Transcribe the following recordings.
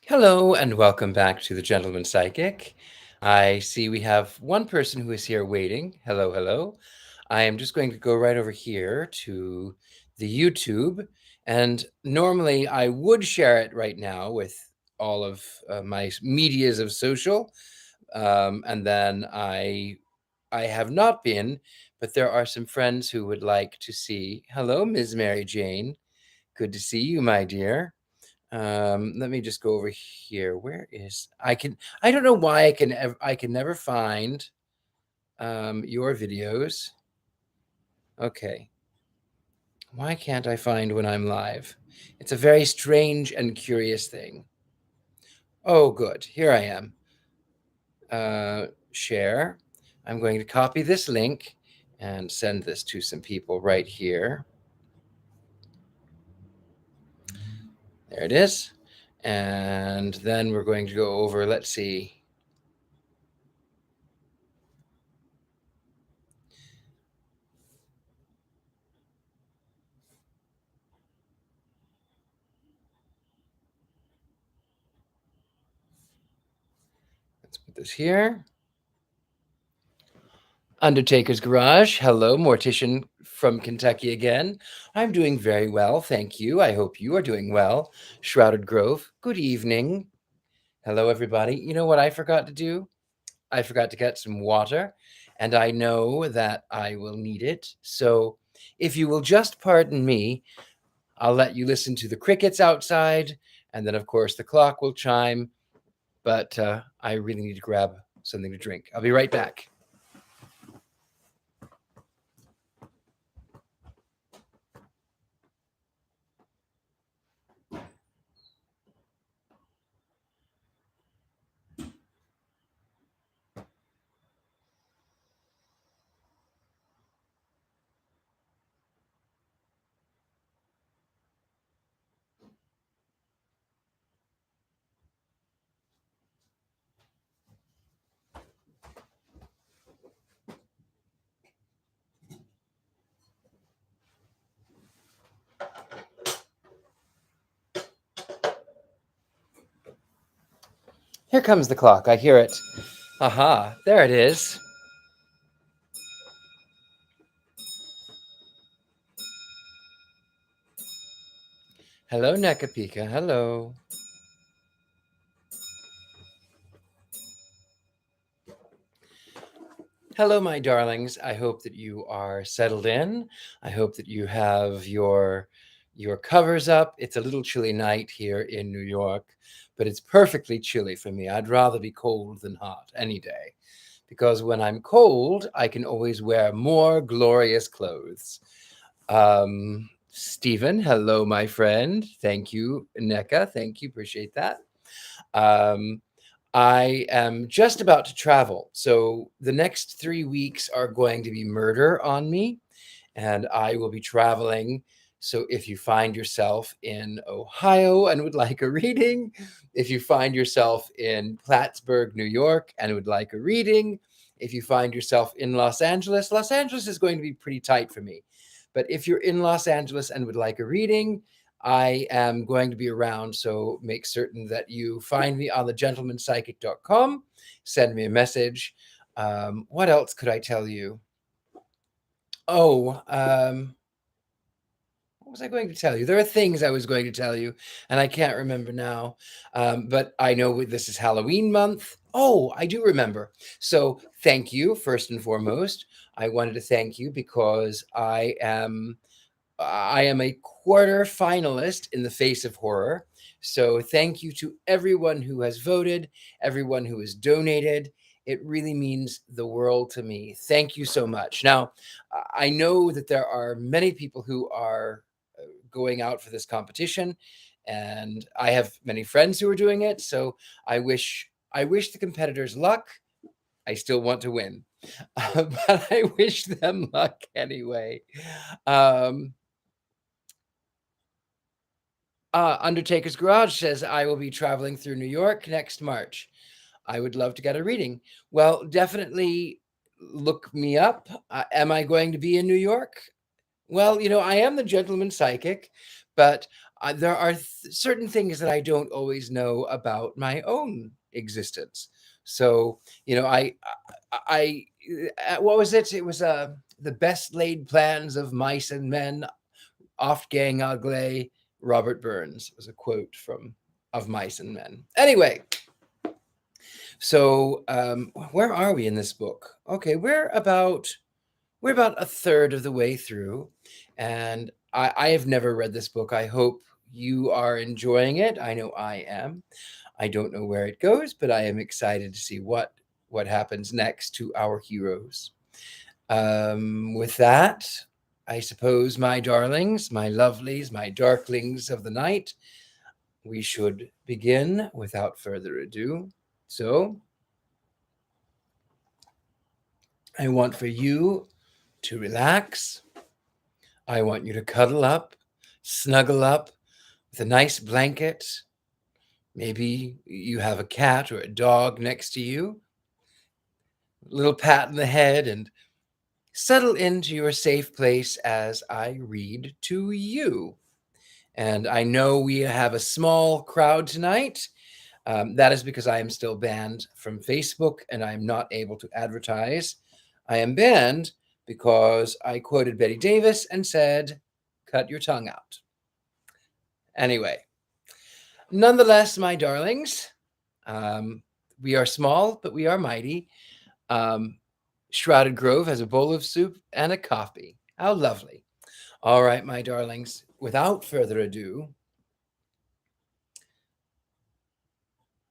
Hello and welcome back to the Gentleman Psychic. I see we have one person who is here waiting. Hello, hello. I am just going to go right over here to the YouTube, and normally I would share it right now with all of my medias of social, and then I have not been, but there are some friends who would like to see. Hello, Ms. Mary Jane. Good to see you, my dear. Let me just go over here. Where is I don't know why I can never find your videos. Okay. Why can't I find when I'm live? It's a very strange and curious thing. Oh, good. Here I am. Share. I'm going to copy this link and send this to some people right here. There it is. And then we're going to go over, let's see. Let's put this here. Undertaker's Garage. Hello, Mortician from Kentucky again. I'm doing very well, thank you. I hope you are doing well. Shrouded Grove, good evening. Hello, everybody. You know what I forgot to do? I forgot to get some water, and I know that I will need it. So if you will just pardon me, I'll let you listen to the crickets outside, and then, of course, the clock will chime. But I really need to grab something to drink. I'll be right back. Here comes the clock. I hear it. Aha, there it is. Hello, Nekapika. Hello. Hello, my darlings. I hope that you are settled in. I hope that you have your covers up. It's a little chilly night here in New York, but it's perfectly chilly for me. I'd rather be cold than hot any day, because when I'm cold, I can always wear more glorious clothes. Stephen, hello, my friend. Thank you, NECA. Thank you. Appreciate that. I am just about to travel. So the next 3 weeks are going to be murder on me, and I will be traveling. So if you find yourself in Ohio and would like a reading, if you find yourself in Plattsburgh, New York, and would like a reading, if you find yourself in Los Angeles, Los Angeles is going to be pretty tight for me. But if you're in Los Angeles and would like a reading, I am going to be around, so make certain that you find me on thegentlemanpsychic.com. Send me a message. What else could I tell you? Oh, what was I going to tell you? There are things I was going to tell you, and I can't remember now. But I know this is Halloween month. Oh, I do remember. So thank you, first and foremost. I wanted to thank you because I am a quarter finalist in the Face of Horror. So thank you to everyone who has voted, everyone who has donated. It really means the world to me. Thank you so much. Now, I know that there are many people who are going out for this competition, and I have many friends who are doing it. So I wish the competitors luck. I still want to win, but I wish them luck anyway. Undertaker's Garage says, I will be traveling through New York next March. I would love to get a reading. Well, definitely look me up. Am I going to be in New York? Well, I am the gentleman psychic, but there are certain things that I don't always know about my own existence. So, I, what was it? It was the best laid plans of mice and men, oft gang ugly. Robert Burns was a quote from Of Mice and Men. Anyway, so where are we in this book? Okay, we're about a third of the way through, and I have never read this book. I hope you are enjoying it. I know I am. I don't know where it goes, but I am excited to see what happens next to our heroes. With that, I suppose, my darlings, my lovelies, my darklings of the night, we should begin without further ado. So, I want for you to relax. I want you to cuddle up, snuggle up with a nice blanket. Maybe you have a cat or a dog next to you. A little pat in the head and settle into your safe place as I read to you. And I know we have a small crowd tonight. That is because I am still banned from Facebook and I am not able to advertise. I am banned because I quoted Betty Davis and said, cut your tongue out. Anyway, nonetheless, my darlings, we are small, but we are mighty. Shrouded Grove has a bowl of soup and a coffee. How lovely. All right, my darlings, without further ado,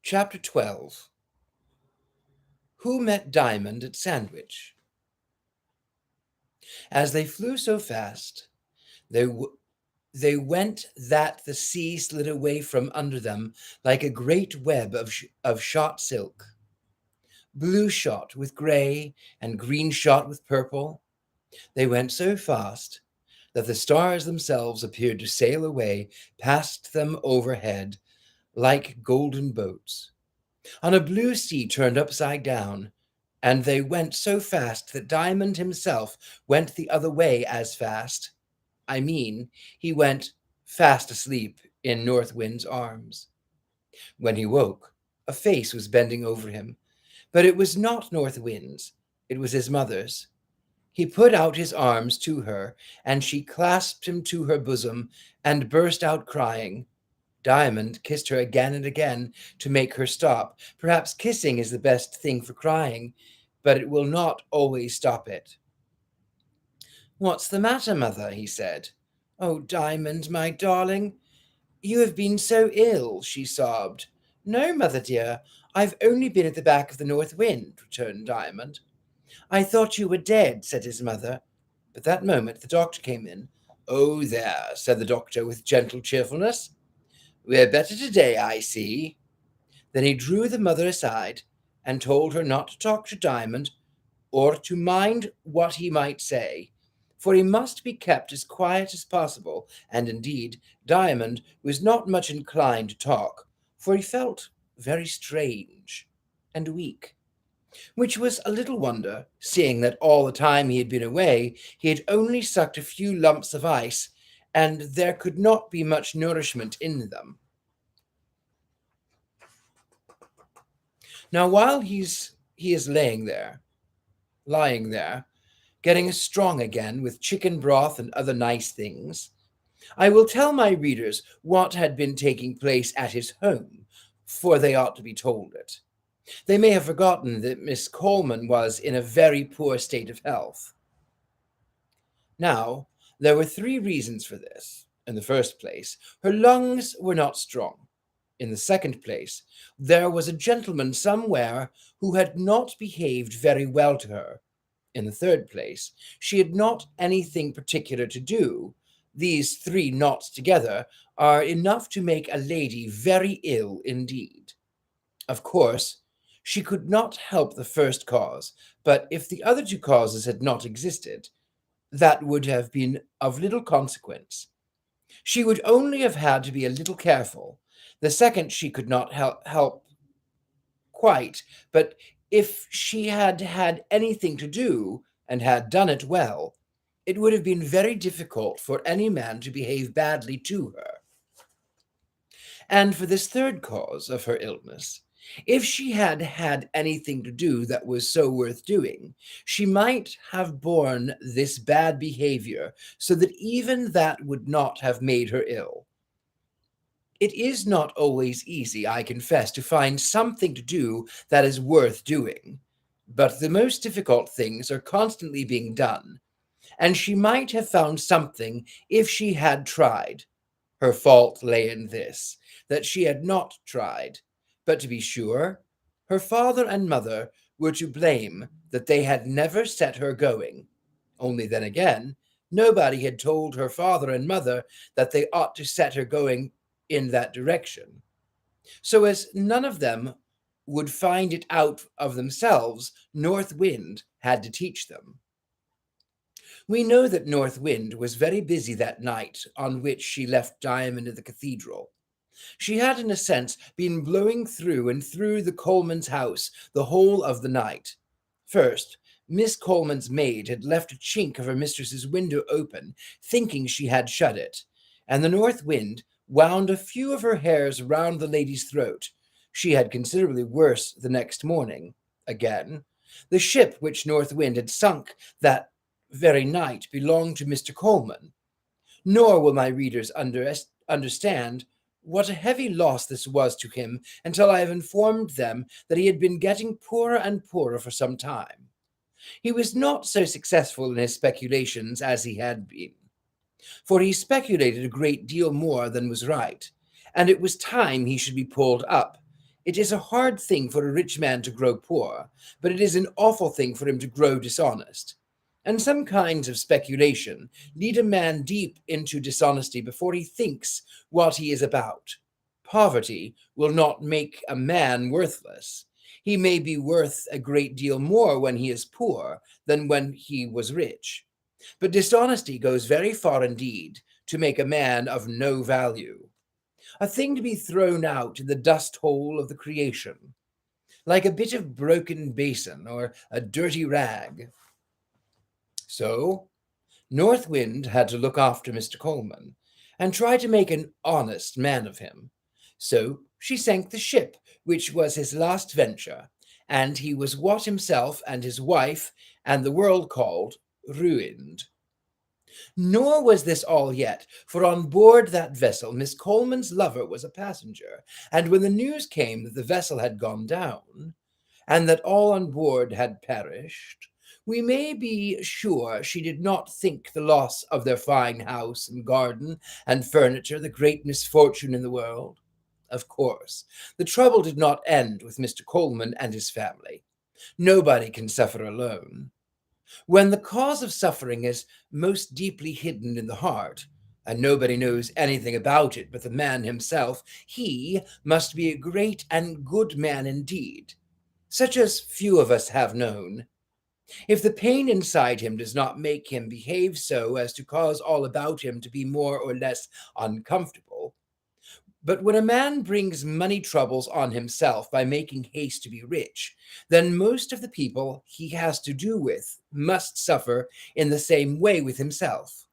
Chapter 12. Who Met Diamond at Sandwich? As they flew so fast, they went that the sea slid away from under them like a great web of shot silk. Blue shot with gray and green shot with purple. They went so fast that the stars themselves appeared to sail away past them overhead like golden boats on a blue sea turned upside down, and they went so fast that Diamond himself went the other way as fast. I mean, he went fast asleep in North Wind's arms. When he woke, a face was bending over him, but it was not North Wind's, it was his mother's. He put out his arms to her, and she clasped him to her bosom and burst out crying. Diamond kissed her again and again to make her stop. Perhaps kissing is the best thing for crying, but it will not always stop it. What's the matter, mother? He said. Oh, Diamond, my darling, you have been so ill, she sobbed. No, mother dear, I've only been at the back of the North Wind, returned Diamond. I thought you were dead, said his mother. But that moment the doctor came in. Oh, there, said the doctor with gentle cheerfulness. We're better today, I see. Then he drew the mother aside and told her not to talk to Diamond or to mind what he might say, for he must be kept as quiet as possible, and indeed Diamond was not much inclined to talk, for he felt very strange and weak, which was a little wonder, seeing that all the time he had been away he had only sucked a few lumps of ice, and there could not be much nourishment in them. Now, while he is lying there, getting strong again with chicken broth and other nice things, I will tell my readers what had been taking place at his home, for they ought to be told it. They may have forgotten that Miss Coleman was in a very poor state of health. Now, there were 3 reasons for this. In the first place, her lungs were not strong. In the second place, there was a gentleman somewhere who had not behaved very well to her. In the third place, she had not anything particular to do. These 3 knots together are enough to make a lady very ill indeed. Of course, she could not help the first cause, but if the other 2 causes had not existed, that would have been of little consequence. She would only have had to be a little careful. The second she could not help quite, but if she had had anything to do, and had done it well, it would have been very difficult for any man to behave badly to her. And for this third cause of her illness, if she had had anything to do that was so worth doing, she might have borne this bad behavior so that even that would not have made her ill. It is not always easy, I confess, to find something to do that is worth doing, but the most difficult things are constantly being done, and she might have found something if she had tried. Her fault lay in this, that she had not tried. But to be sure, her father and mother were to blame that they had never set her going. Only then again, nobody had told her father and mother that they ought to set her going in that direction. So as none of them would find it out of themselves, North Wind had to teach them. We know that North Wind was very busy that night on which she left Diamond in the cathedral. She had, in a sense, been blowing through and through the Coleman's house the whole of the night. First, Miss Coleman's maid had left a chink of her mistress's window open, thinking she had shut it, and the North Wind wound a few of her hairs round the lady's throat. She had considerably worse the next morning. Again, the ship which North Wind had sunk that very night belonged to Mr. Coleman. Nor will my readers understand what a heavy loss this was to him until I have informed them that he had been getting poorer and poorer for some time. He was not so successful in his speculations as he had been, for he speculated a great deal more than was right, and it was time he should be pulled up. It is a hard thing for a rich man to grow poor, but it is an awful thing for him to grow dishonest. And some kinds of speculation lead a man deep into dishonesty before he thinks what he is about. Poverty will not make a man worthless. He may be worth a great deal more when he is poor than when he was rich. But dishonesty goes very far indeed to make a man of no value, a thing to be thrown out in the dust hole of the creation, like a bit of broken basin or a dirty rag. So, North Wind had to look after Mr. Coleman and try to make an honest man of him. So she sank the ship, which was his last venture, and he was what himself and his wife and the world called ruined. Nor was this all yet, for on board that vessel Miss Coleman's lover was a passenger, and when the news came that the vessel had gone down, and that all on board had perished, we may be sure she did not think the loss of their fine house and garden and furniture the great misfortune in the world. Of course, the trouble did not end with Mr. Coleman and his family. Nobody can suffer alone. When the cause of suffering is most deeply hidden in the heart, and nobody knows anything about it but the man himself, he must be a great and good man indeed, such as few of us have known. If the pain inside him does not make him behave so as to cause all about him to be more or less uncomfortable. But when a man brings money troubles on himself by making haste to be rich, then most of the people he has to do with must suffer in the same way with himself.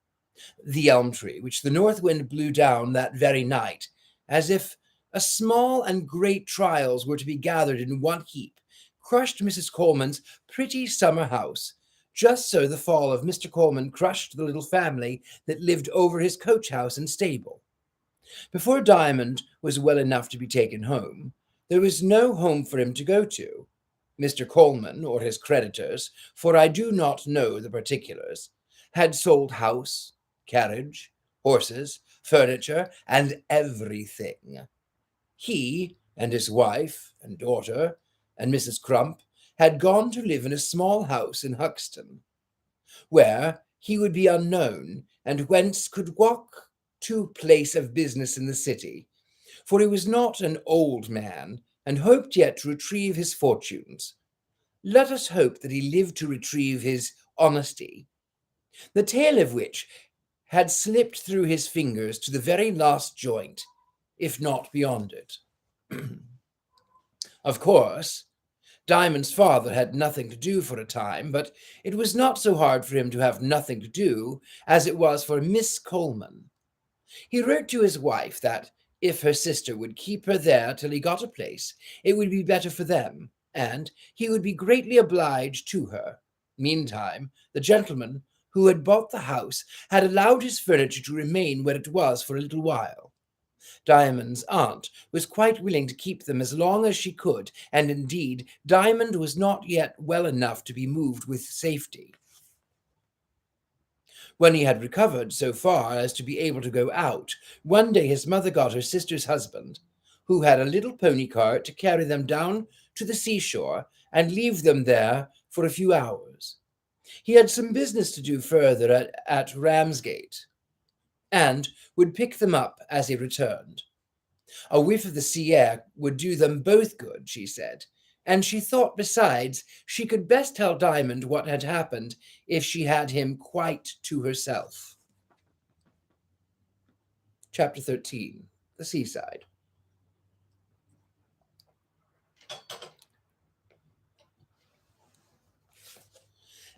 The elm tree, which the north wind blew down that very night, as if a small and great trials were to be gathered in one heap, crushed Mrs. Coleman's pretty summer house, just so the fall of Mr. Coleman crushed the little family that lived over his coach house and stable. Before Diamond was well enough to be taken home, there was no home for him to go to. Mr. Coleman, or his creditors, for I do not know the particulars, had sold house, carriage, horses, furniture, and everything. He and his wife and daughter and Mrs. Crump had gone to live in a small house in Huxton, where he would be unknown, and whence could walk to place of business in the city, for he was not an old man, and hoped yet to retrieve his fortunes. Let us hope that he lived to retrieve his honesty, the tail of which had slipped through his fingers to the very last joint, if not beyond it. Of course, Diamond's father had nothing to do for a time, but it was not so hard for him to have nothing to do as it was for Miss Coleman. He wrote to his wife that if her sister would keep her there till he got a place, it would be better for them, and he would be greatly obliged to her. Meantime, the gentleman who had bought the house had allowed his furniture to remain where it was for a little while. Diamond's aunt was quite willing to keep them as long as she could, and indeed Diamond was not yet well enough to be moved with safety. When he had recovered so far as to be able to go out, one day his mother got her sister's husband, who had a little pony cart, to carry them down to the seashore and leave them there for a few hours. He had some business to do further at Ramsgate, and would pick them up as he returned. A whiff of the sea air would do them both good, she said, and she thought besides she could best tell Diamond what had happened if she had him quite to herself. Chapter 13. The Seaside.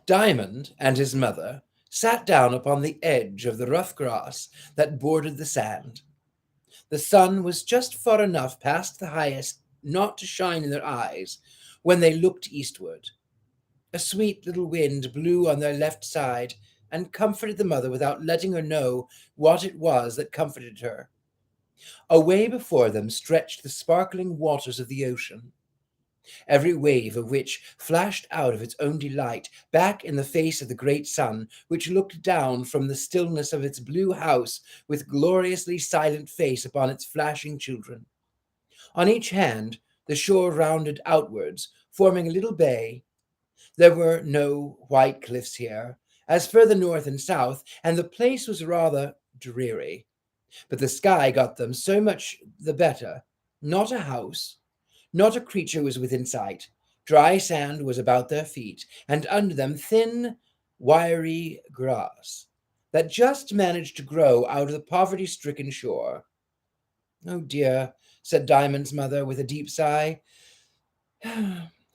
Diamond and his mother sat down upon the edge of the rough grass that bordered the sand. The sun was just far enough past the highest not to shine in their eyes when they looked eastward. A sweet little wind blew on their left side and comforted the mother without letting her know what it was that comforted her. Away before them stretched the sparkling waters of the ocean, every wave of which flashed out of its own delight back in the face of the great sun, which looked down from the stillness of its blue house with gloriously silent face upon its flashing children. On each hand, the shore rounded outwards, forming a little bay. There were no white cliffs here, as further north and south, and the place was rather dreary. But the sky got them so much the better. Not a house, not a creature was within sight. Dry sand was about their feet, and under them thin, wiry grass that just managed to grow out of the poverty-stricken shore. "Oh dear," said Diamond's mother with a deep sigh.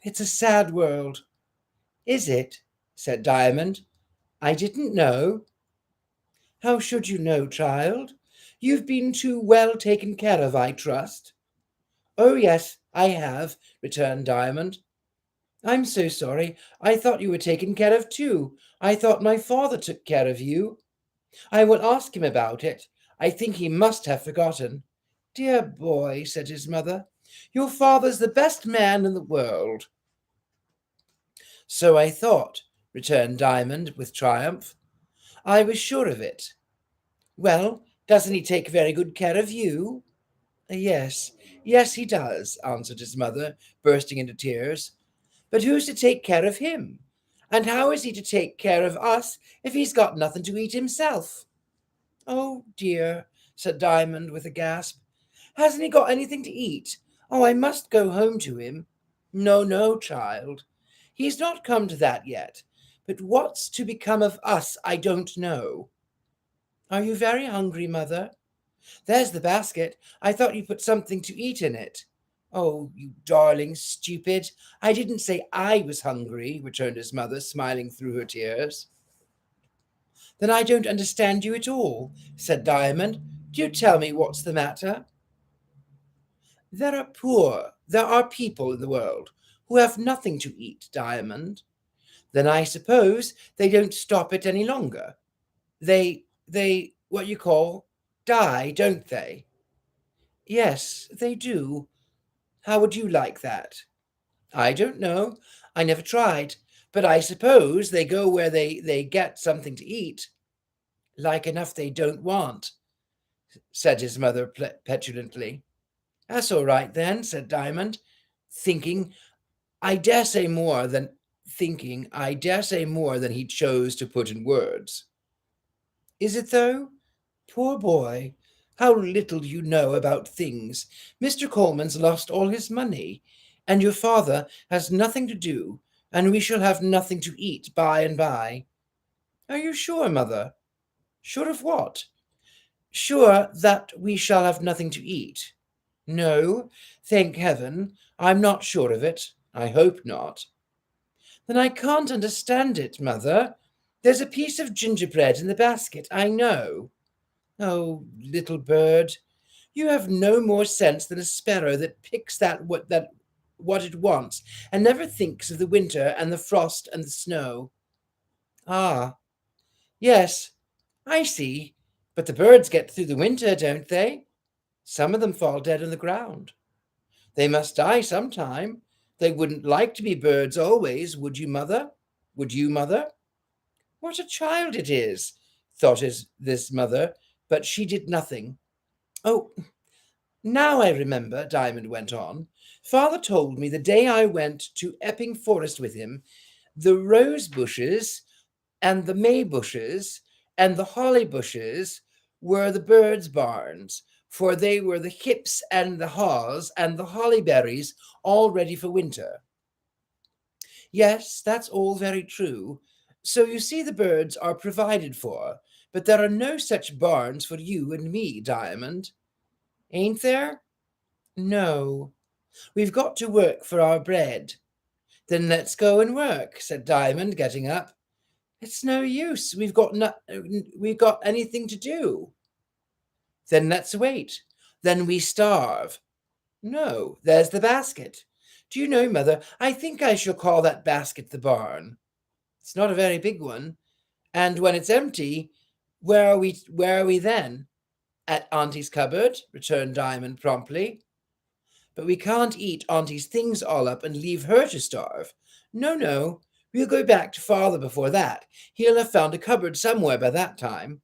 "It's a sad world." "Is it?" said Diamond. "I didn't know." "How should you know, child? You've been too well taken care of, I trust." "Oh, yes, I have," returned Diamond. "I'm so sorry. I thought you were taken care of too. I thought my father took care of you." "I will ask him about it. I think he must have forgotten." "Dear boy," said his mother, "your father's the best man in the world." "So I thought," returned Diamond with triumph. "I was sure of it." "Well, doesn't he take very good care of you?" "Yes, yes, he does," answered his mother, bursting into tears. "But who's to take care of him? And how is he to take care of us if he's got nothing to eat himself?" "Oh, dear," said Diamond with a gasp. "Hasn't he got anything to eat? Oh, I must go home to him." "No, no, child. He's not come to that yet. But what's to become of us, I don't know." "Are you very hungry, mother?" "There's the basket. I thought you put something to eat in it." "Oh, you darling stupid. I didn't say I was hungry," returned his mother, smiling through her tears. "Then I don't understand you at all," said Diamond. "Do tell me what's the matter." There are people in the world who have nothing to eat, Diamond. Then I suppose they don't stop it any longer. What you call, die, don't they?" "Yes, they do. How would you like that?" "I don't know. I never tried. But I suppose they go where they get something to eat." "Like enough they don't want," said his mother petulantly. "That's all right then," said Diamond, thinking, I dare say more than he chose to put in words. "Is it though? Poor boy, how little you know about things. Mr. Coleman's lost all his money, and your father has nothing to do, and we shall have nothing to eat by and by." "Are you sure, mother?" "Sure of what?" "Sure that we shall have nothing to eat." "No, thank heaven, I'm not sure of it. I hope not. Then I can't understand it, Mother. There's a piece of gingerbread in the basket, I know. Oh, little bird, you have no more sense than a sparrow that picks what it wants, and never thinks of the winter and the frost and the snow. Ah, yes, I see. But the birds get through the winter, don't they? Some of them fall dead on the ground. They must die sometime. They wouldn't like to be birds always, would you, Mother? Would you, Mother? What a child it is, thought this mother, but she did nothing. Oh, now I remember, Diamond went on. Father told me the day I went to Epping Forest with him, the rose bushes and the may bushes and the holly bushes were the birds' barns, for they were the hips and the haws and the holly berries all ready for winter. Yes, that's all very true. So you see the birds are provided for, but there are no such barns for you and me, Diamond. Ain't there? No. We've got to work for our bread. Then let's go and work, said Diamond, getting up. It's no use. We've got anything to do. Then let's wait. Then we starve. No, there's the basket. Do you know, Mother, I think I shall call that basket the barn. It's not a very big one. And when it's empty, where are we then? At Auntie's cupboard, returned Diamond promptly. But we can't eat Auntie's things all up and leave her to starve. No, no, we'll go back to Father before that. He'll have found a cupboard somewhere by that time.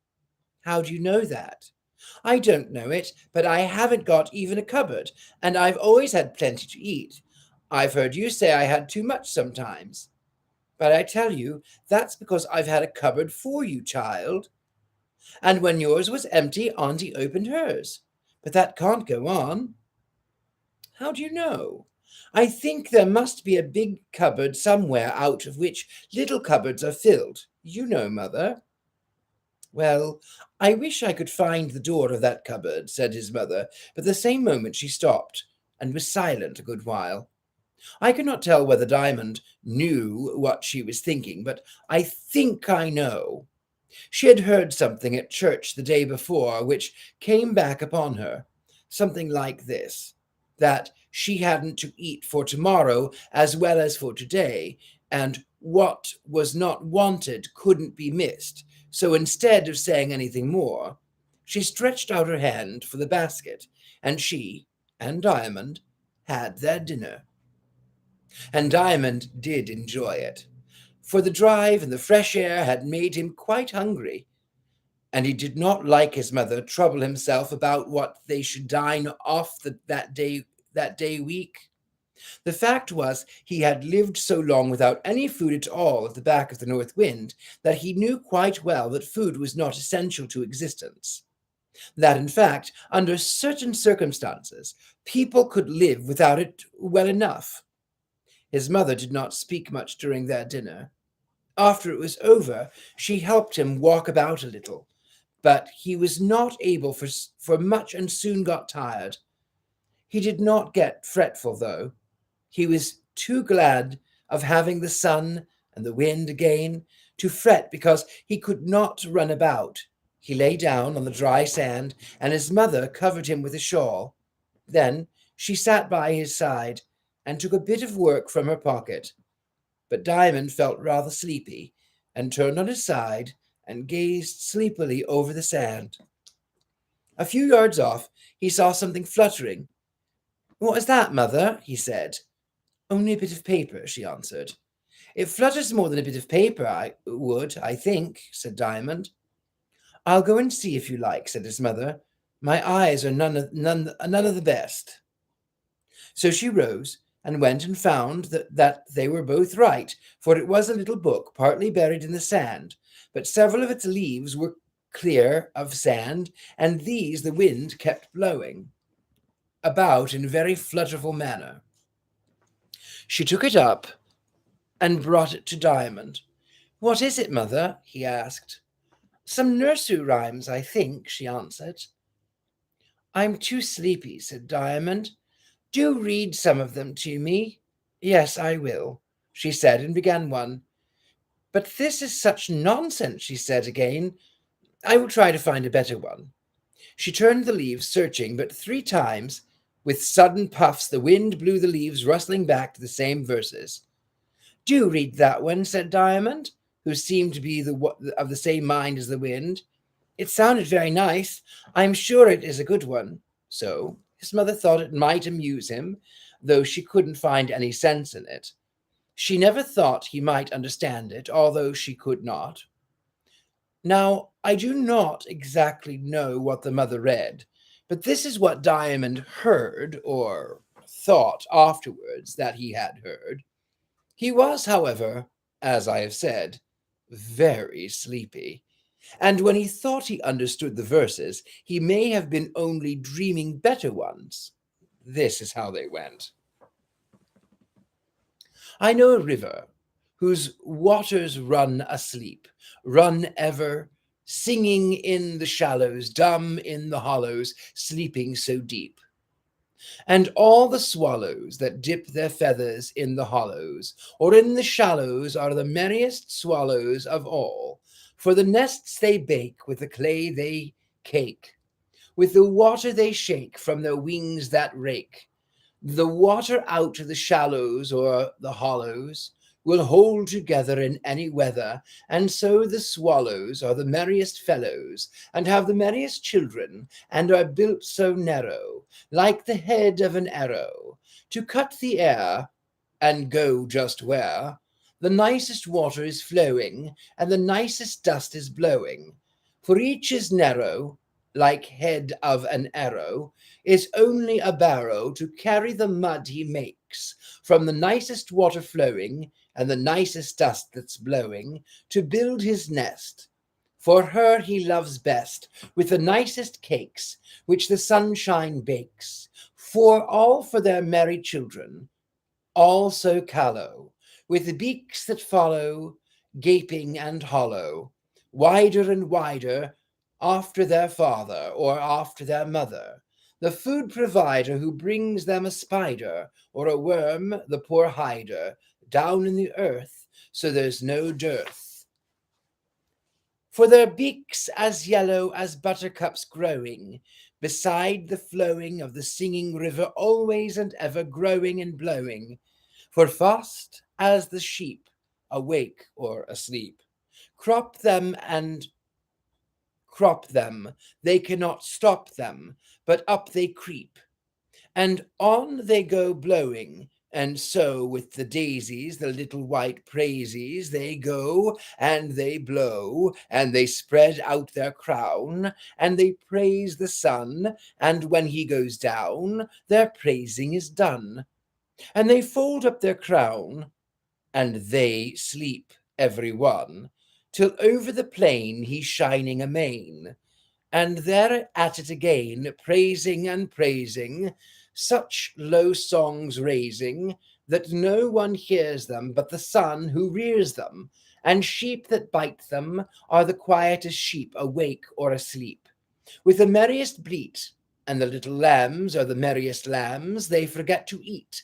How do you know that? I don't know it, but I haven't got even a cupboard, and I've always had plenty to eat. I've heard you say I had too much sometimes. But I tell you, that's because I've had a cupboard for you, child. And when yours was empty, Auntie opened hers. But that can't go on. How do you know? I think there must be a big cupboard somewhere out of which little cupboards are filled. You know, Mother. Well, I wish I could find the door of that cupboard, said his mother, but the same moment she stopped and was silent a good while. I could not tell whether Diamond knew what she was thinking, but I think I know. She had heard something at church the day before which came back upon her, something like this, that she hadn't to eat for tomorrow as well as for today, and what was not wanted couldn't be missed. So instead of saying anything more, she stretched out her hand for the basket, and she and Diamond had their dinner. And Diamond did enjoy it, for the drive and the fresh air had made him quite hungry, and he did not like his mother trouble himself about what they should dine off that day week. The fact was, he had lived so long without any food at all at the back of the North Wind that he knew quite well that food was not essential to existence. That, in fact, under certain circumstances, people could live without it well enough. His mother did not speak much during their dinner. After it was over, she helped him walk about a little, but he was not able for much and soon got tired. He did not get fretful, though. He was too glad of having the sun and the wind again to fret because he could not run about. He lay down on the dry sand, and his mother covered him with a shawl. Then she sat by his side and took a bit of work from her pocket. But Diamond felt rather sleepy and turned on his side and gazed sleepily over the sand. A few yards off, he saw something fluttering. "What is that, Mother?" he said. "Only a bit of paper," she answered. "It flutters more than a bit of paper I think," said Diamond. "I'll go and see if you like," said his mother. "My eyes are none of the best." So she rose and went and found that they were both right, for it was a little book partly buried in the sand, but several of its leaves were clear of sand, and these the wind kept blowing about in a very flutterful manner. She took it up and brought it to Diamond. "What is it, Mother?" he asked. "Some nursery rhymes, I think," she answered. "I'm too sleepy," said Diamond. "Do read some of them to me." Yes, I will, she said, and began one. But this is such nonsense, she said again. I will try to find a better one. She turned the leaves, searching, but 3 times, with sudden puffs, the wind blew the leaves rustling back to the same verses. Do read that one, said Diamond, who seemed to be of the same mind as the wind. It sounded very nice. I'm sure it is a good one. So his mother thought it might amuse him, though she couldn't find any sense in it. She never thought he might understand it, although she could not. Now, I do not exactly know what the mother read, but this is what Diamond heard, or thought afterwards that he had heard. He was, however, as I have said, very sleepy, and when he thought he understood the verses, he may have been only dreaming better ones. This is how they went. I know a river whose waters run asleep, run ever, singing in the shallows, dumb in the hollows, sleeping so deep. And all the swallows that dip their feathers in the hollows, or in the shallows, are the merriest swallows of all, for the nests they bake with the clay they cake, with the water they shake from their wings that rake. The water out of the shallows or the hollows will hold together in any weather, and so the swallows are the merriest fellows, and have the merriest children, and are built so narrow, like the head of an arrow, to cut the air, and go just where the nicest water is flowing, and the nicest dust is blowing. For each is narrow, like head of an arrow, is only a barrow to carry the mud he makes from the nicest water flowing and the nicest dust that's blowing to build his nest. For her he loves best with the nicest cakes which the sunshine bakes, for their merry children, all so callow, with the beaks that follow, gaping and hollow, wider and wider, after their father or after their mother, the food provider who brings them a spider or a worm, the poor hider, down in the earth, so there's no dearth. For their beaks as yellow as buttercups growing, beside the flowing of the singing river, always and ever growing and blowing, for fast as the sheep, awake or asleep, crop them, they cannot stop them, but up they creep, and on they go blowing. And so with the daisies, the little white praisies, they go and they blow, and they spread out their crown, and they praise the sun, and when he goes down, their praising is done. And they fold up their crown, and they sleep every one, till over the plain he's shining amain, and they're at it again, praising and praising, such low songs raising, that no one hears them but the sun who rears them, and sheep that bite them are the quietest sheep, awake or asleep, with the merriest bleat, and the little lambs are the merriest lambs, they forget to eat,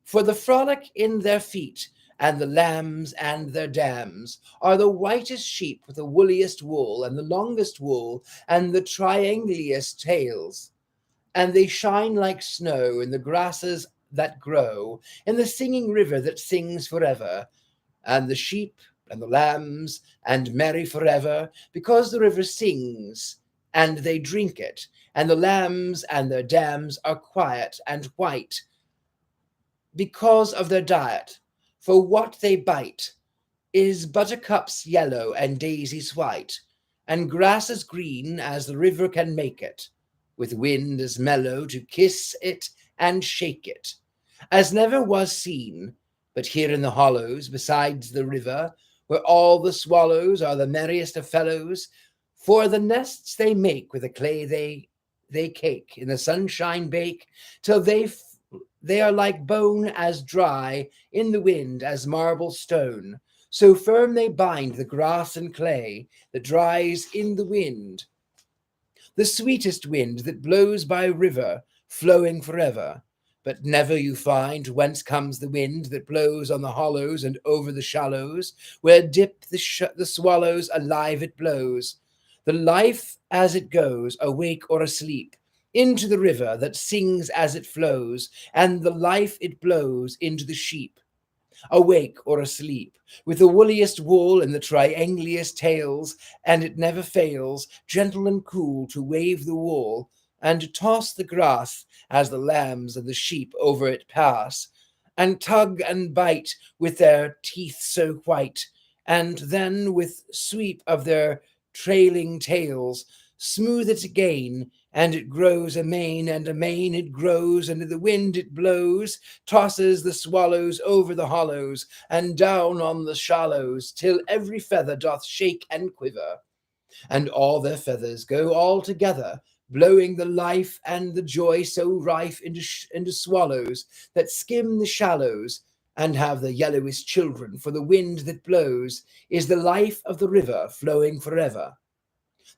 for the frolic in their feet, and the lambs and their dams are the whitest sheep with the woolliest wool, and the longest wool, and the triangliest tails. And they shine like snow in the grasses that grow, in the singing river that sings forever. And the sheep and the lambs and merry forever, because the river sings, and they drink it, and the lambs and their dams are quiet and white, because of their diet, for what they bite is buttercups yellow and daisies white, and grass as green as the river can make it, with wind as mellow to kiss it and shake it, as never was seen, but here in the hollows besides the river, where all the swallows are the merriest of fellows, for the nests they make with the clay they cake, in the sunshine bake, till they are like bone as dry in the wind as marble stone, so firm they bind the grass and clay that dries in the wind, the sweetest wind that blows by river, flowing forever. but never you find whence comes the wind that blows on the hollows and over the shallows, where dip the swallows, alive it blows. The life as it goes, awake or asleep, into the river that sings as it flows, and the life it blows into the sheep, awake or asleep, with the woolliest wool and the triangliest tails, and it never fails, gentle and cool, to wave the wool, and to toss the grass as the lambs and the sheep over it pass, and tug and bite with their teeth so white, and then with sweep of their trailing tails smooth it again, and it grows amain, and amain it grows, and in the wind it blows, tosses the swallows over the hollows, and down on the shallows, till every feather doth shake and quiver, and all their feathers go all together, blowing the life and the joy so rife into swallows that skim the shallows, and have the yellowest children, for the wind that blows is the life of the river flowing forever,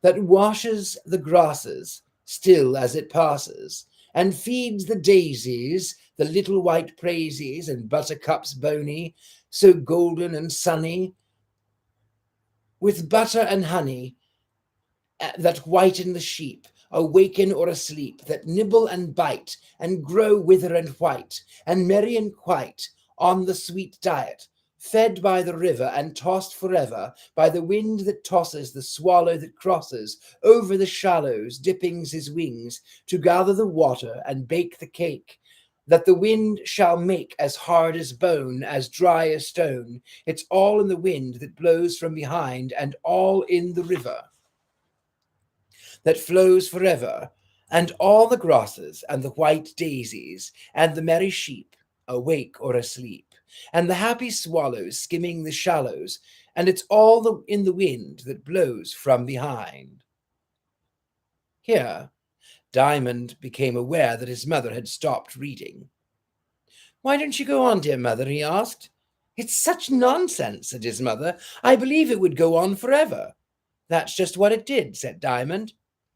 that washes the grasses still as it passes, and feeds the daisies, the little white praises, and buttercups bony, so golden and sunny, with butter and honey, that whiten the sheep, awaken or asleep, that nibble and bite, and grow wither and white, and merry and quite, on the sweet diet, fed by the river and tossed forever by the wind that tosses the swallow that crosses over the shallows, dipping his wings to gather the water and bake the cake, that the wind shall make as hard as bone, as dry as stone. It's all in the wind that blows from behind, and all in the river that flows forever, and all the grasses and the white daisies and the merry sheep, awake or asleep, and the happy swallows skimming the shallows, and it's all in the wind that blows from behind. Here, Diamond became aware that his mother had stopped reading. "Why don't you go on, dear mother?" he asked. "It's such nonsense," said his mother. "I believe it would go on forever." "That's just what it did," said Diamond.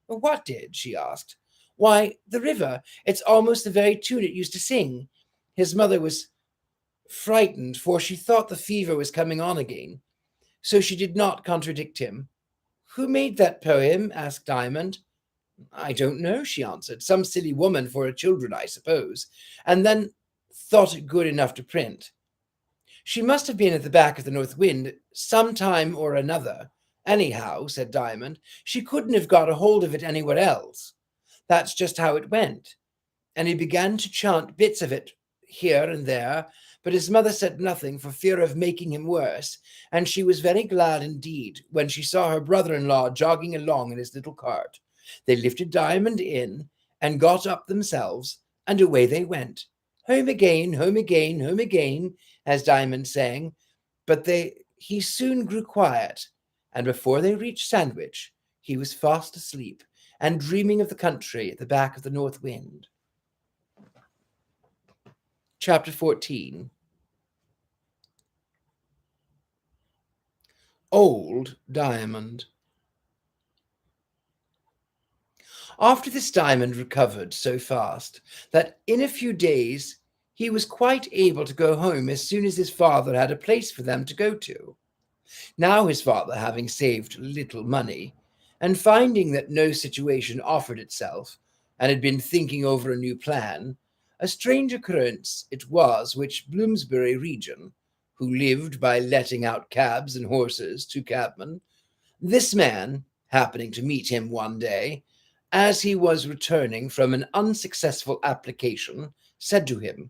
"What did?" she asked. "Why, the river. It's almost the very tune it used to sing." His mother was frightened, for she thought the fever was coming on again, so she did not contradict him. "Who made that poem?" asked Diamond. "I don't know," she answered. "Some silly woman for her children, I suppose, and then thought it good enough to print. She must have been at the back of the North Wind some time or another. Anyhow," said Diamond, "she couldn't have got a hold of it anywhere else. That's just how it went." And he began to chant bits of it here and there, but his mother said nothing for fear of making him worse, and she was very glad indeed when she saw her brother-in-law jogging along in his little cart. They lifted Diamond in and got up themselves, and away they went. Home again, home again, home again, as Diamond sang, but he soon grew quiet, and before they reached Sandwich, he was fast asleep and dreaming of the country at the back of the North Wind. Chapter 14. Old Diamond. After this, Diamond recovered so fast that in a few days he was quite able to go home as soon as his father had a place for them to go to. Now his father, having saved little money, and finding that no situation offered itself, and had been thinking over a new plan, a strange occurrence it was which Bloomsbury region, who lived by letting out cabs and horses to cabmen, this man, happening to meet him one day, as he was returning from an unsuccessful application, said to him,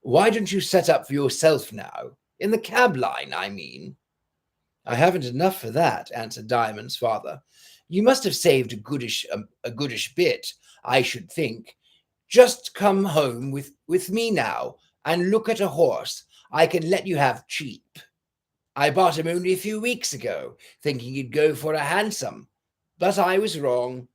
"Why don't you set up for yourself now? In the cab line, I mean." "I haven't enough for that," answered Diamond's father. "You must have saved a goodish bit, I should think. Just come home with me now, and look at a horse I can let you have cheap. I bought him only a few weeks ago, thinking he'd go for a hansom, but I was wrong.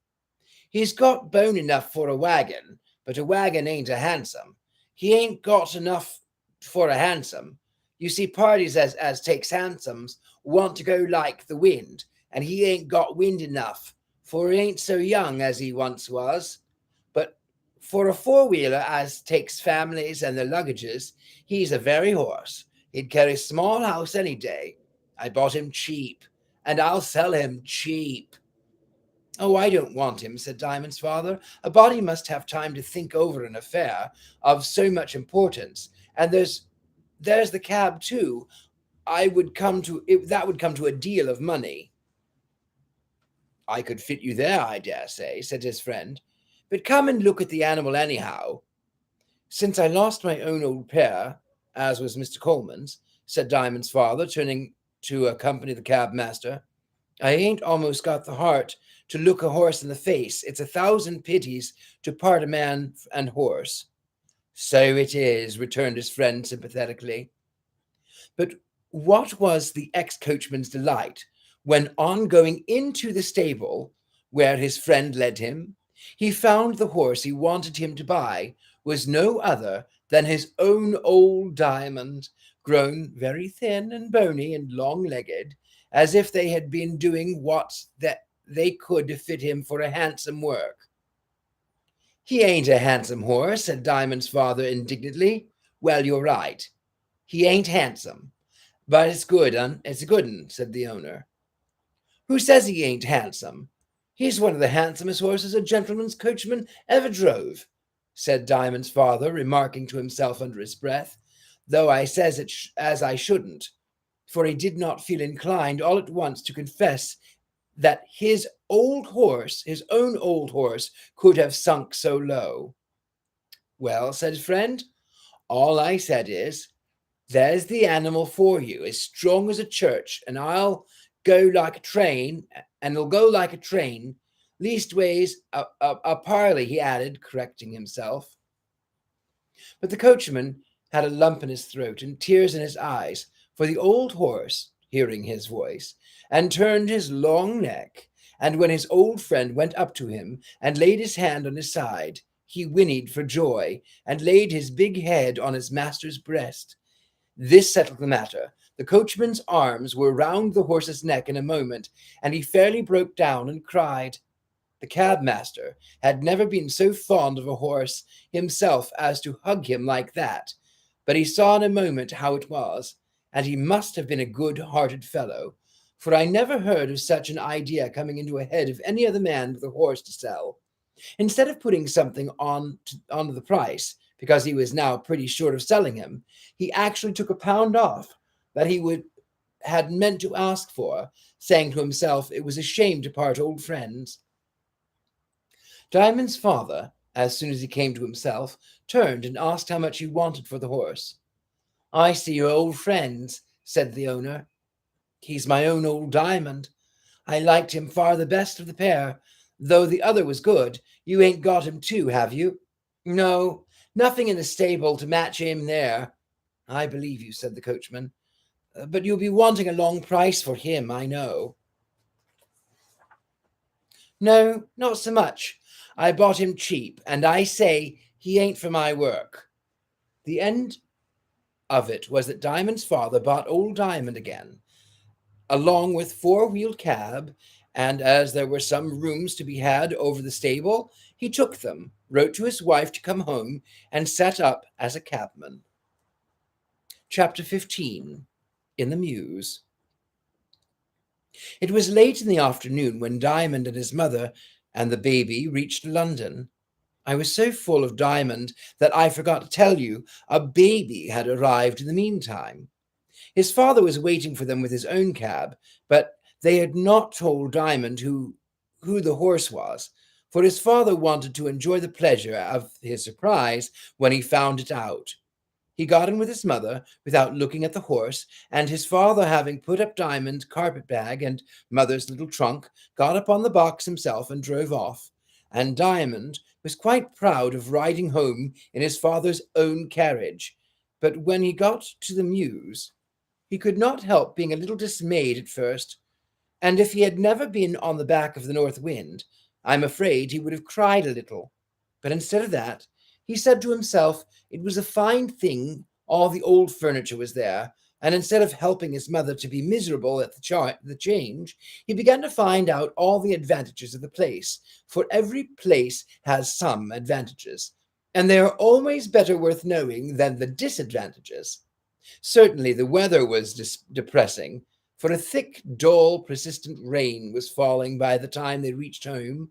He's got bone enough for a wagon, but a wagon ain't a hansom. He ain't got enough for a hansom. You see, parties as takes hansoms want to go like the wind, and he ain't got wind enough, for he ain't so young as he once was. But For a four-wheeler as takes families and their luggages, he's a very horse. He'd carry small house any day. I bought him cheap, and I'll sell him cheap. Oh, I don't want him, said Diamond's father. A body must have time to think over an affair of so much importance. And there's the cab too. That would come to a deal of money. I could fit you there, I dare say, said his friend. But come and look at the animal anyhow. Since I lost my own old pair, as was Mr. Coleman's, said Diamond's father, turning to accompany the cab master, I ain't almost got the heart to look a horse in the face. It's 1,000 pities to part a man and horse. So it is, returned his friend sympathetically. But what was the ex-coachman's delight when, on going into the stable where his friend led him, he found the horse he wanted him to buy was no other than his own old Diamond, grown very thin and bony and long-legged, as if they had been doing what that they could to fit him for a handsome work. He ain't a handsome horse, said Diamond's father indignantly. Well, you're right. He ain't handsome. But it's good, it's a good un, said the owner. Who says he ain't handsome? He's one of the handsomest horses a gentleman's coachman ever drove, said Diamond's father, remarking to himself under his breath, though I says it as I shouldn't, for he did not feel inclined all at once to confess that his own old horse, could have sunk so low. Well, said his friend, all I said is, there's the animal for you, as strong as a church, and I'll go like a train, and it'll go like a train. Leastways, a parley, he added, correcting himself. But the coachman had a lump in his throat and tears in his eyes, for the old horse, hearing his voice, and turned his long neck, and when his old friend went up to him and laid his hand on his side, he whinnied for joy, and laid his big head on his master's breast. This settled the matter. The coachman's arms were round the horse's neck in a moment, and he fairly broke down and cried. The cabmaster had never been so fond of a horse himself as to hug him like that, but he saw in a moment how it was, and he must have been a good-hearted fellow, for I never heard of such an idea coming into a head of any other man with a horse to sell. Instead of putting something on the price, because he was now pretty short of selling him, he actually took £1 off that had meant to ask for, saying to himself it was a shame to part old friends. Diamond's father, as soon as he came to himself, turned and asked how much he wanted for the horse. I see you're old friends, said the owner. He's my own old Diamond. I liked him far the best of the pair, though the other was good. You ain't got him too, have you? No, nothing in the stable to match him there. I believe you, said the coachman. But you'll be wanting a long price for him, I know. No, not so much. I bought him cheap, and I say he ain't for my work. The end of it was that Diamond's father bought old Diamond again, along with four-wheeled cab, and as there were some rooms to be had over the stable, he took them, wrote to his wife to come home, and set up as a cabman. Chapter 15. In the Mews. It was late in the afternoon when Diamond and his mother and the baby reached London. I was so full of Diamond that I forgot to tell you a baby had arrived in the meantime. His father was waiting for them with his own cab, but they had not told Diamond who the horse was, for his father wanted to enjoy the pleasure of his surprise when he found it out. He got in with his mother without looking at the horse, and his father, having put up Diamond's carpet-bag and mother's little trunk, got up on the box himself and drove off, and Diamond was quite proud of riding home in his father's own carriage. But when he got to the Mews, he could not help being a little dismayed at first, and if he had never been on the back of the North Wind, I'm afraid he would have cried a little. But instead of that, he said to himself it was a fine thing all the old furniture was there, And instead of helping his mother to be miserable at the change, he began to find out all the advantages of the place, for every place has some advantages, and they are always better worth knowing than the disadvantages. Certainly the weather was depressing, for a thick, dull, persistent rain was falling by the time they reached home.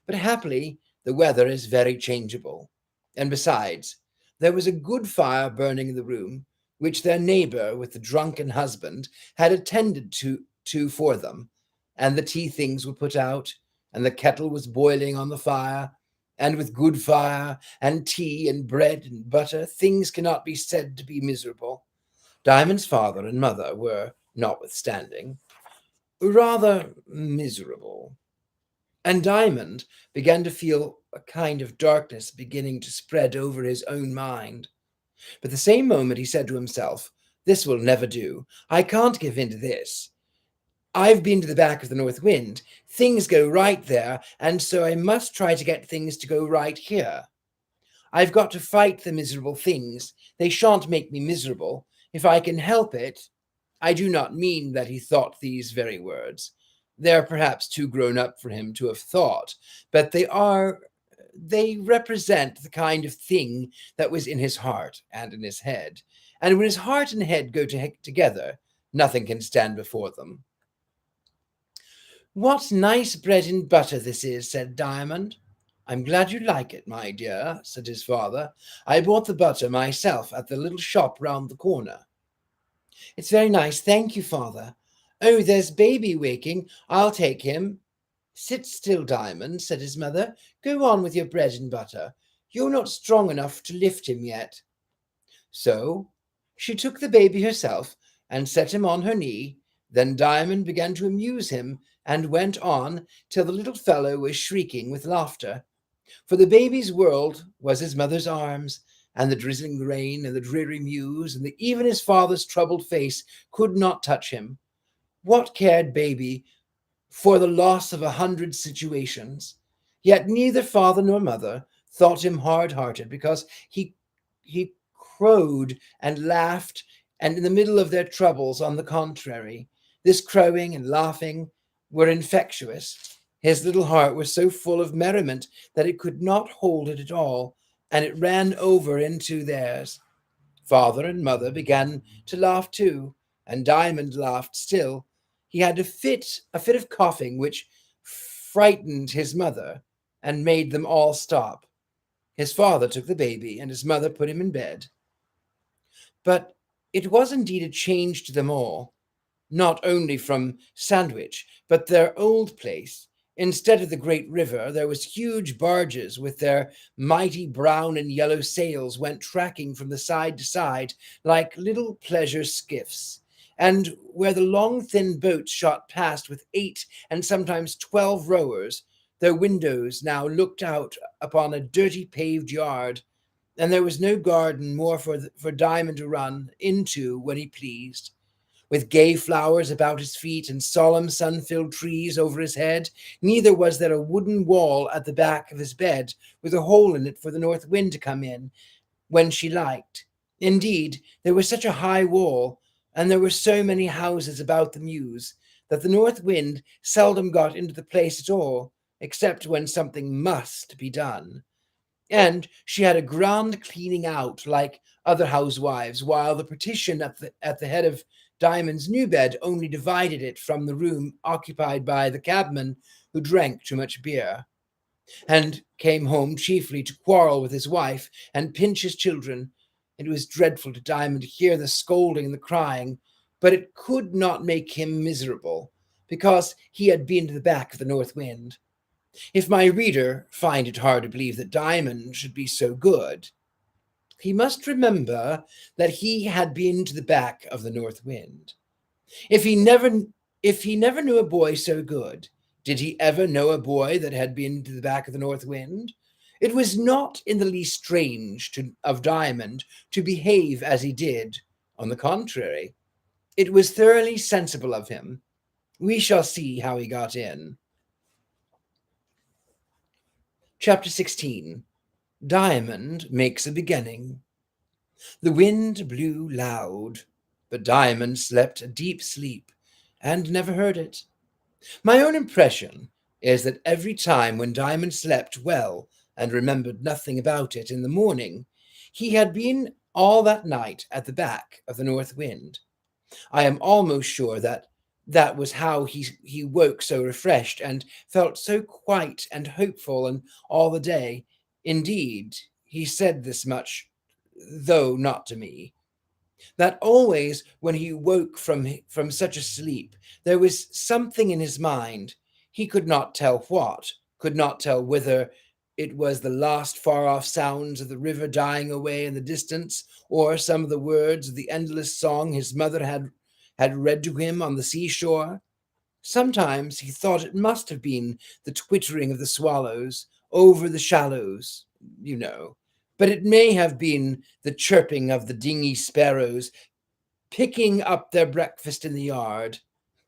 But happily, the weather is very changeable. And besides, there was a good fire burning in the room, which their neighbor with the drunken husband had attended to for them, and the tea things were put out, and the kettle was boiling on the fire, and with good fire, and tea, and bread, and butter, things cannot be said to be miserable. Diamond's father and mother were, notwithstanding, rather miserable. And Diamond began to feel a kind of darkness beginning to spread over his own mind. But the same moment he said to himself, "This will never do. I can't give in to this. I've been to the back of the North Wind. Things go right there, and so I must try to get things to go right here. I've got to fight the miserable things. They shan't make me miserable. If I can help it." I do not mean that he thought these very words. They are perhaps too grown up for him to have thought, but they represent the kind of thing that was in his heart and in his head. And when his heart and head go together, nothing can stand before them. "What nice bread and butter this is," said Diamond. "I'm glad you like it, my dear," said his father. "I bought the butter myself at the little shop round the corner." "It's very nice, thank you, father. Oh, there's baby waking. I'll take him." "Sit still, Diamond," said his mother. "Go on with your bread and butter. You're not strong enough to lift him yet." So she took the baby herself and set him on her knee. Then Diamond began to amuse him and went on till the little fellow was shrieking with laughter. For the baby's world was his mother's arms, and the drizzling rain and the dreary mews, and even his father's troubled face could not touch him. What cared baby for the loss of 100 situations? Yet neither father nor mother thought him hard-hearted because he crowed and laughed, and in the middle of their troubles, on the contrary, this crowing and laughing were infectious. His little heart was so full of merriment that it could not hold it at all, and it ran over into theirs. Father and mother began to laugh too, and Diamond laughed still. He had a fit of coughing which frightened his mother and made them all stop. His father took the baby, and his mother put him in bed. But it was indeed a change to them all, not only from Sandwich, but their old place. Instead of the great river, there was huge barges with their mighty brown and yellow sails went tracking from the side to side like little pleasure skiffs. And where the long thin boats shot past with 8 and sometimes 12 rowers, their windows now looked out upon a dirty paved yard, and there was no garden more for Diamond to run into when he pleased. With gay flowers about his feet and solemn sun-filled trees over his head, neither was there a wooden wall at the back of his bed with a hole in it for the north wind to come in when she liked. Indeed, there was such a high wall, and there were so many houses about the mews, that the north wind seldom got into the place at all, except when something must be done. And she had a grand cleaning out like other housewives, while the partition at the head of Diamond's new bed only divided it from the room occupied by the cabman who drank too much beer, and came home chiefly to quarrel with his wife and pinch his children. It was dreadful to Diamond to hear the scolding and the crying, but it could not make him miserable, because he had been to the back of the north wind. If my reader find it hard to believe that Diamond should be so good, he must remember that he had been to the back of the north wind. If he never knew a boy so good, did he ever know a boy that had been to the back of the north wind? It was not in the least strange of Diamond to behave as he did. On the contrary, it was thoroughly sensible of him. We shall see how he got in. Chapter 16. Diamond makes a beginning. The wind blew loud, but Diamond slept a deep sleep and never heard it. My own impression is that every time when Diamond slept well and remembered nothing about it in the morning, he had been all that night at the back of the north wind. I am almost sure that that was how he woke so refreshed and felt so quiet and hopeful and all the day. Indeed, he said this much, though not to me, that always when he woke from such a sleep, there was something in his mind. He could not tell what, could not tell whether it was the last far off sounds of the river dying away in the distance, or some of the words of the endless song his mother had read to him on the seashore. Sometimes he thought it must have been the twittering of the swallows over the shallows, you know, but it may have been the chirping of the dingy sparrows picking up their breakfast in the yard.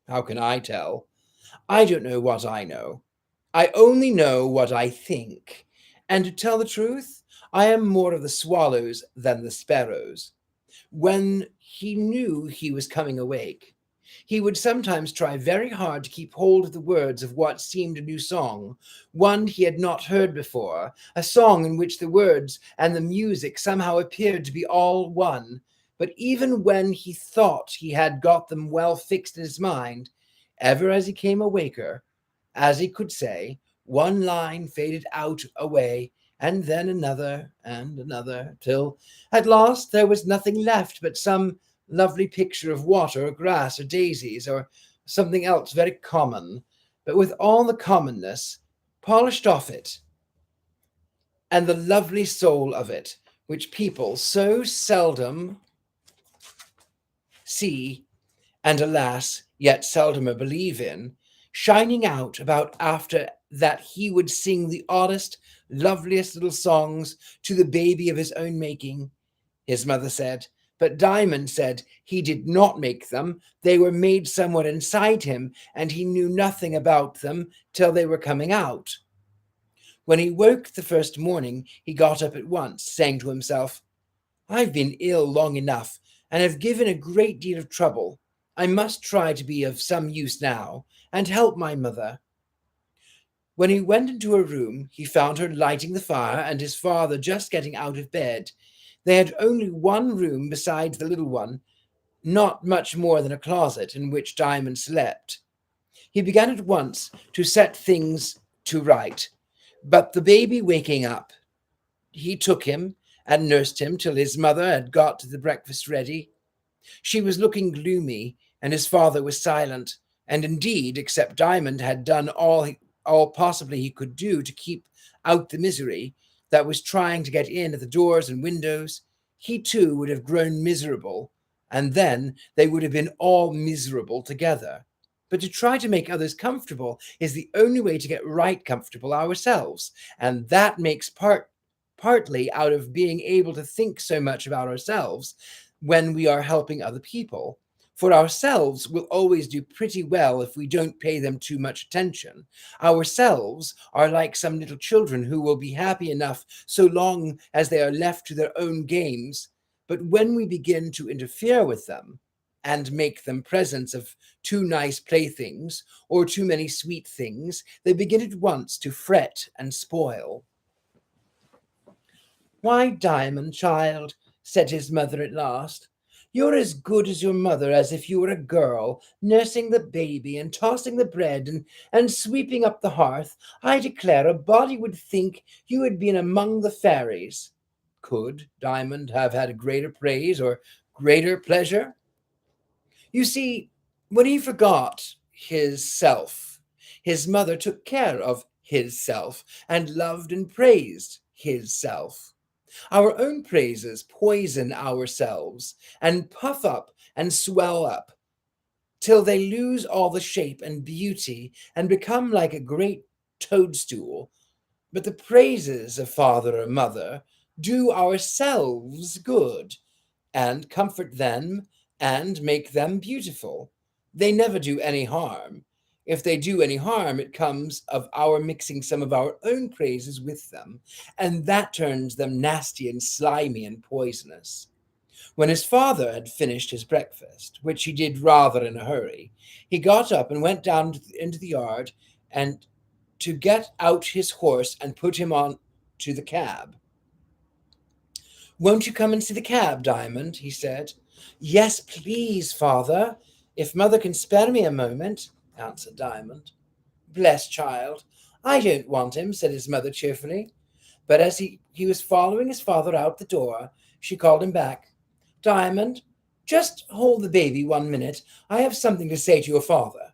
How can I tell? I don't know what I know. I only know what I think. And to tell the truth, I am more of the swallows than the sparrows. When he knew he was coming awake, he would sometimes try very hard to keep hold of the words of what seemed a new song, one he had not heard before, a song in which the words and the music somehow appeared to be all one. But even when he thought he had got them well fixed in his mind, ever as he came awaker, as he could say, one line faded out away, and then and another, till at last there was nothing left but some lovely picture of water or grass or daisies or something else very common, but with all the commonness polished off it, and the lovely soul of it, which people so seldom see, and alas, yet seldomer believe in, shining out about after that he would sing the oddest, loveliest little songs to the baby of his own making, his mother said. But Diamond said he did not make them. They were made somewhere inside him, and he knew nothing about them till they were coming out. When he woke the first morning, he got up at once, saying to himself, I've been ill long enough, and have given a great deal of trouble. I must try to be of some use now, and help my mother. When he went into her room, he found her lighting the fire and his father just getting out of bed. They had only one room besides the little one, not much more than a closet in which Diamond slept. He began at once to set things to right, but the baby waking up, he took him and nursed him till his mother had got the breakfast ready. She was looking gloomy, and his father was silent, and indeed, except Diamond had done all possibly he could do to keep out the misery that was trying to get in at the doors and windows, he too would have grown miserable, and then they would have been all miserable together. But to try to make others comfortable is the only way to get right comfortable ourselves, and that makes partly out of being able to think so much about ourselves when we are helping other people. For ourselves will always do pretty well if we don't pay them too much attention. Ourselves are like some little children who will be happy enough so long as they are left to their own games. But when we begin to interfere with them and make them presents of too nice playthings or too many sweet things, they begin at once to fret and spoil. Why, Diamond, child, said his mother at last, you're as good as your mother as if you were a girl, nursing the baby and tossing the bread and sweeping up the hearth. I declare a body would think you had been among the fairies. Could Diamond have had greater praise or greater pleasure? You see, when he forgot his self, his mother took care of his self and loved and praised his self. Our own praises poison ourselves and puff up and swell up till they lose all the shape and beauty and become like a great toadstool. But the praises of father or mother do ourselves good and comfort them and make them beautiful. They never do any harm. If they do any harm, it comes of our mixing some of our own praises with them, and that turns them nasty and slimy and poisonous. When his father had finished his breakfast, which he did rather in a hurry, he got up and went down into the yard and to get out his horse and put him on to the cab. "Won't you come and see the cab, Diamond?" he said. "Yes, please, father, if mother can spare me a moment," answered Diamond. "Bless child, I don't want him," said his mother cheerfully. But as he was following his father out the door, she called him back. "Diamond, just hold the baby 1 minute. I have something to say to your father."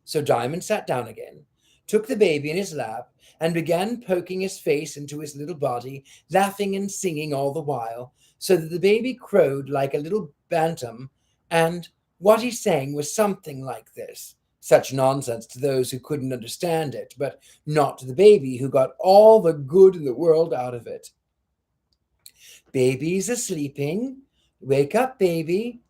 So Diamond sat down again, took the baby in his lap, and began poking his face into his little body, laughing and singing all the while, so that the baby crowed like a little bantam, and what he sang was something like this. Such nonsense to those who couldn't understand it, but not to the baby, who got all the good in the world out of it. "Baby's a-sleeping, wake up, baby,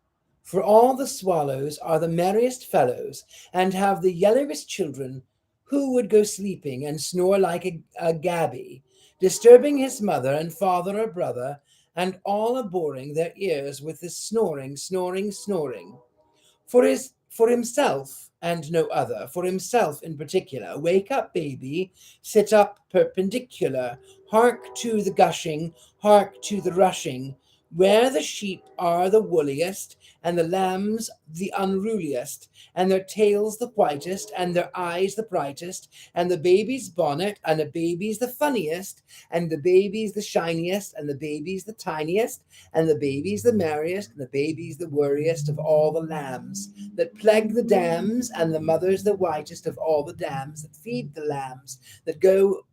for all the swallows are the merriest fellows, and have the yellowest children. Who would go sleeping and snore like a gaby, disturbing his mother and father or brother, and all a-boring their ears with this snoring, snoring, snoring? For himself and no other, for himself in particular. Wake up, baby, sit up perpendicular, hark to the gushing, hark to the rushing, where the sheep are the woolliest, and the lambs the unruliest, and their tails the whitest, and their eyes the brightest, and the baby's bonnet, and the baby's the funniest, and the baby's the shiniest, and the baby's the tiniest, and the baby's the merriest, and the baby's the worriest of all the lambs that plague the dams, and the mother's the whitest of all the dams that feed the lambs, that go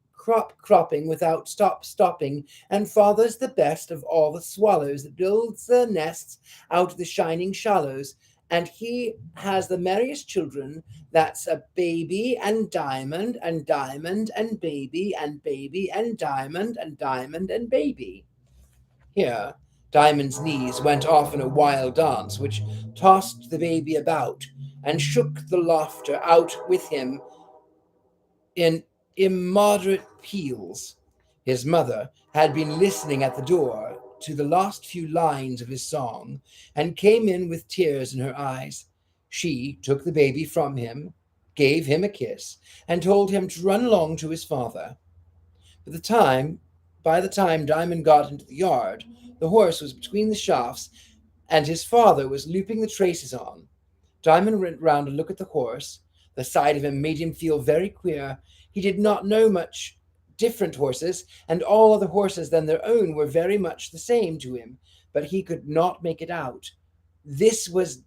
cropping without stopping, and father's the best of all the swallows that builds their nests out of the shining shallows, and he has the merriest children. That's a baby and diamond and diamond and baby and baby and diamond and diamond and baby." Here Diamond's knees went off in a wild dance, which tossed the baby about and shook the laughter out with him in immoderate peals. His mother had been listening at the door to the last few lines of his song, and came in with tears in her eyes. She took the baby from him, gave him a kiss, and told him to run along to his father. By the time Diamond got into the yard, the horse was between the shafts, and his father was looping the traces on. Diamond went round to look at the horse. The sight of him made him feel very queer. He did not know much different horses, and all other horses than their own were very much the same to him, but he could not make it out. This was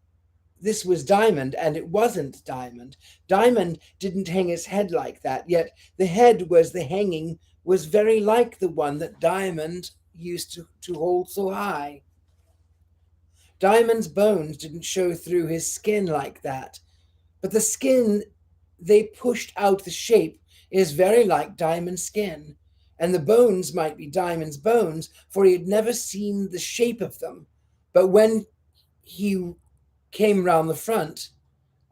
Diamond, and it wasn't Diamond. Diamond didn't hang his head like that, yet the head the hanging was very like the one that Diamond used to hold so high. Diamond's bones didn't show through his skin like that, but the skin they pushed out the shape is very like Diamond's skin, and the bones might be Diamond's bones, for he had never seen the shape of them. But when he came round the front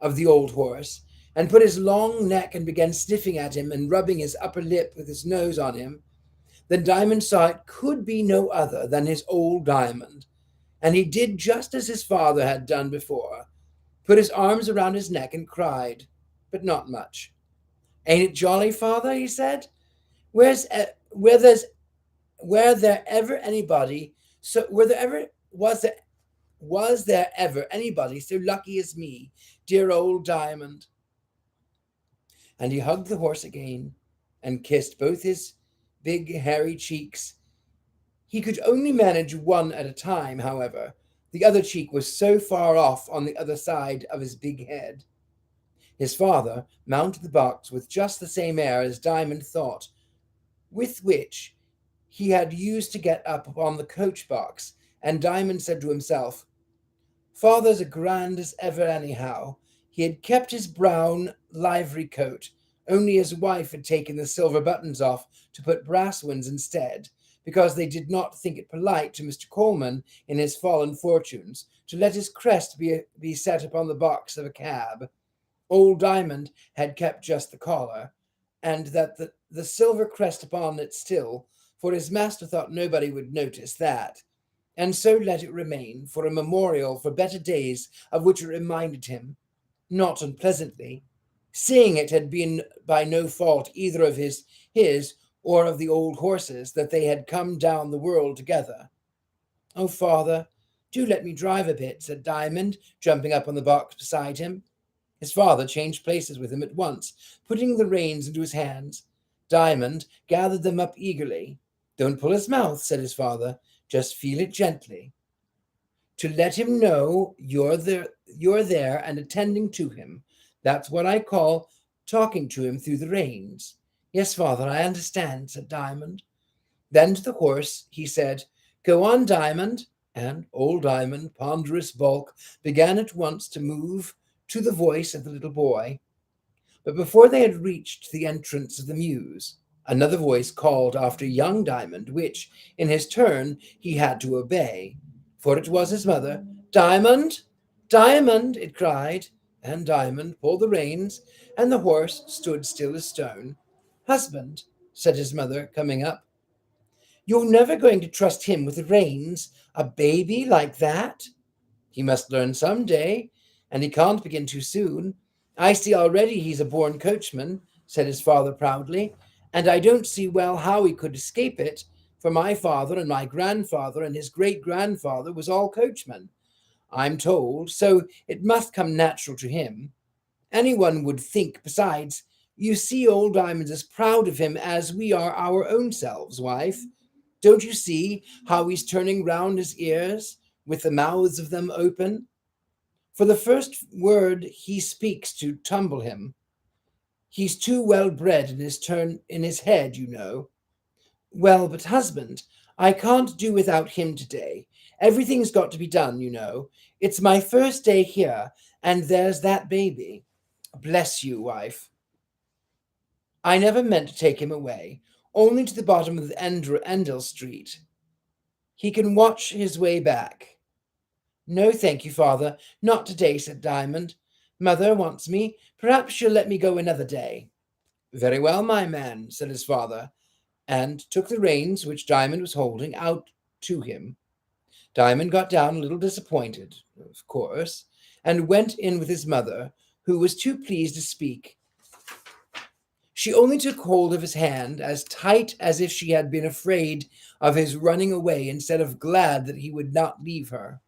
of the old horse and put his long neck and began sniffing at him and rubbing his upper lip with his nose on him, then Diamond saw it could be no other than his old Diamond, and he did just as his father had done before, put his arms around his neck and cried, but not much. "Ain't it jolly, father?" he said. "Where's where there ever anybody so were there ever was there ever anybody so lucky as me, dear old Diamond?" And he hugged the horse again and kissed both his big hairy cheeks. He could only manage one at a time, however. The other cheek was so far off on the other side of his big head. His father mounted the box with just the same air as Diamond thought, with which he had used to get up upon the coach box, and Diamond said to himself, "Father's as grand as ever anyhow." He had kept his brown livery coat, only his wife had taken the silver buttons off to put brass ones instead, because they did not think it polite to Mr. Coleman in his fallen fortunes to let his crest be set upon the box of a cab. Old Diamond had kept just the collar, and that the silver crest upon it still, for his master thought nobody would notice that. and so let it remain for a memorial for better days of which it reminded him, not unpleasantly, seeing it had been by no fault either of his or of the old horses that they had come down the world together. "Oh, father, do let me drive a bit," said Diamond, jumping up on the box beside him. His father changed places with him at once, putting the reins into his hands. Diamond gathered them up eagerly. "Don't pull his mouth," said his father. "Just feel it gently, to let him know you're there and attending to him. That's what I call talking to him through the reins." "Yes, father, I understand," said Diamond. Then to the horse he said, "Go on, Diamond," and old Diamond, ponderous bulk, began at once to move to the voice of the little boy. But before they had reached the entrance of the mews, another voice called after young Diamond, which, in his turn, he had to obey, for it was his mother. "Diamond, Diamond," it cried, and Diamond pulled the reins, and the horse stood still as stone. "Husband," said his mother, coming up, "you're never going to trust him with the reins, a baby like that?" "He must learn some day, and he can't begin too soon. I see already he's a born coachman," said his father proudly, "and I don't see well how he could escape it, for my father and my grandfather and his great-grandfather was all coachmen, I'm told, so it must come natural to him. Anyone would think besides. You see, old Diamond's as proud of him as we are our own selves, wife. Don't you see how he's turning round his ears, with the mouths of them open? For the first word he speaks to tumble him. He's too well bred in his head, you know." "Well, but husband, I can't do without him today. Everything's got to be done, you know. It's my first day here, and there's that baby." "Bless you, wife. I never meant to take him away, only to the bottom of the Endell Street. He can watch his way back." "No, thank you, father, not today," said Diamond. "Mother wants me. Perhaps she'll let me go another day." "Very well, my man," said his father, and took the reins which Diamond was holding out to him. Diamond got down a little disappointed, of course, and went in with his mother, who was too pleased to speak. She only took hold of his hand as tight as if she had been afraid of his running away instead of glad that he would not leave her.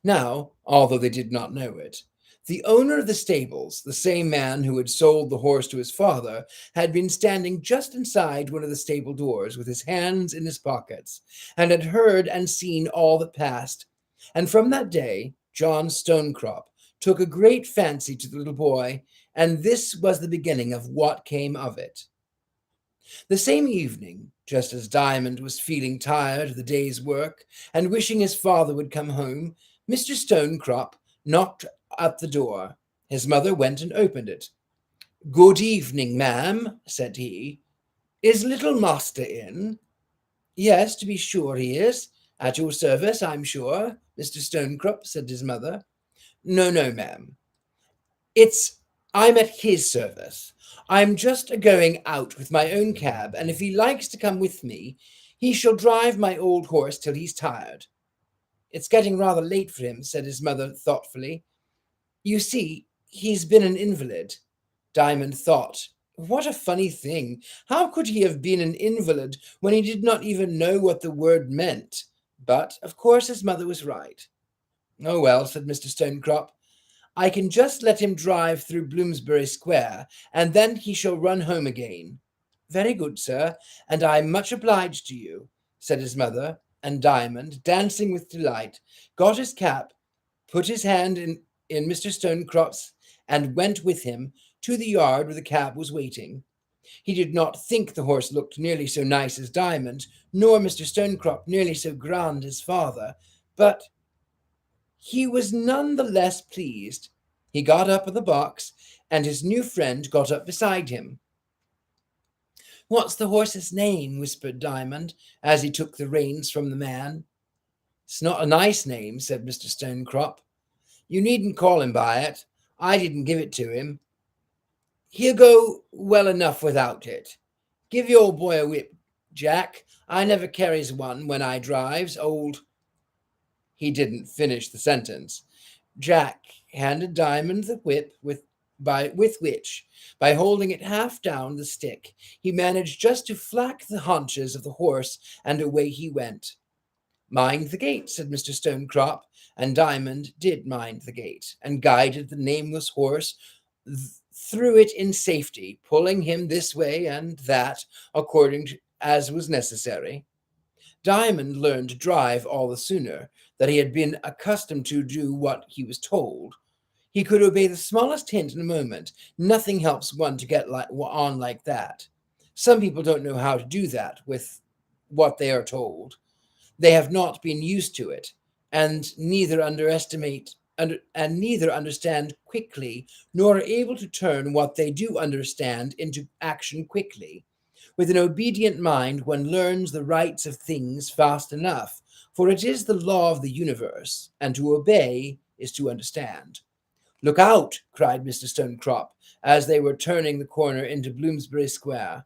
Now, although they did not know it, the owner of the stables, the same man who had sold the horse to his father, had been standing just inside one of the stable doors with his hands in his pockets, and had heard and seen all that passed. And from that day, John Stonecrop took a great fancy to the little boy, and this was the beginning of what came of it. The same evening, just as Diamond was feeling tired of the day's work and wishing his father would come home, Mr. Stonecrop knocked at the door. His mother went and opened it. "Good evening, ma'am," said he. "Is little master in?" "Yes, to be sure he is. At your service, I'm sure, Mr. Stonecrop," said his mother. "No, no, ma'am. I'm at his service. I'm just a-going out with my own cab, and if he likes to come with me, he shall drive my old horse till he's tired." "It's getting rather late for him," said his mother thoughtfully. "You see, he's been an invalid." Diamond thought, what a funny thing. How could he have been an invalid when he did not even know what the word meant? But, of course, his mother was right. "Oh, well," said Mr. Stonecrop, "I can just let him drive through Bloomsbury Square, and then he shall run home again." "Very good, sir, and I'm much obliged to you," said his mother, and Diamond, dancing with delight, got his cap, put his hand in Mr. Stonecrop's, and went with him to the yard where the cab was waiting. He did not think the horse looked nearly so nice as Diamond, nor Mr. Stonecrop nearly so grand as father, but he was none the less pleased. He got up on the box, and his new friend got up beside him. "What's the horse's name?" whispered Diamond, as he took the reins from the man. "It's not a nice name," said Mr. Stonecrop. "You needn't call him by it. I didn't give it to him. He'll go well enough without it. Give your boy a whip, Jack, I never carries one when I drives. Old—" He didn't finish the sentence. Jack handed Diamond the whip with which, by holding it half down the stick, he managed just to flack the haunches of the horse, and away he went. "Mind the gate," said Mr. Stonecrop, and Diamond did mind the gate, and guided the nameless horse through it in safety, pulling him this way and that, according to as was necessary. Diamond learned to drive all the sooner that he had been accustomed to do what he was told. He could obey the smallest hint in a moment. Nothing helps one to get on like that. Some people don't know how to do that with what they are told. They have not been used to it, and neither understand quickly, nor are able to turn what they do understand into action quickly. With an obedient mind, one learns the rights of things fast enough, for it is the law of the universe, and to obey is to understand. "Look out!" cried Mr. Stonecrop, as they were turning the corner into Bloomsbury Square.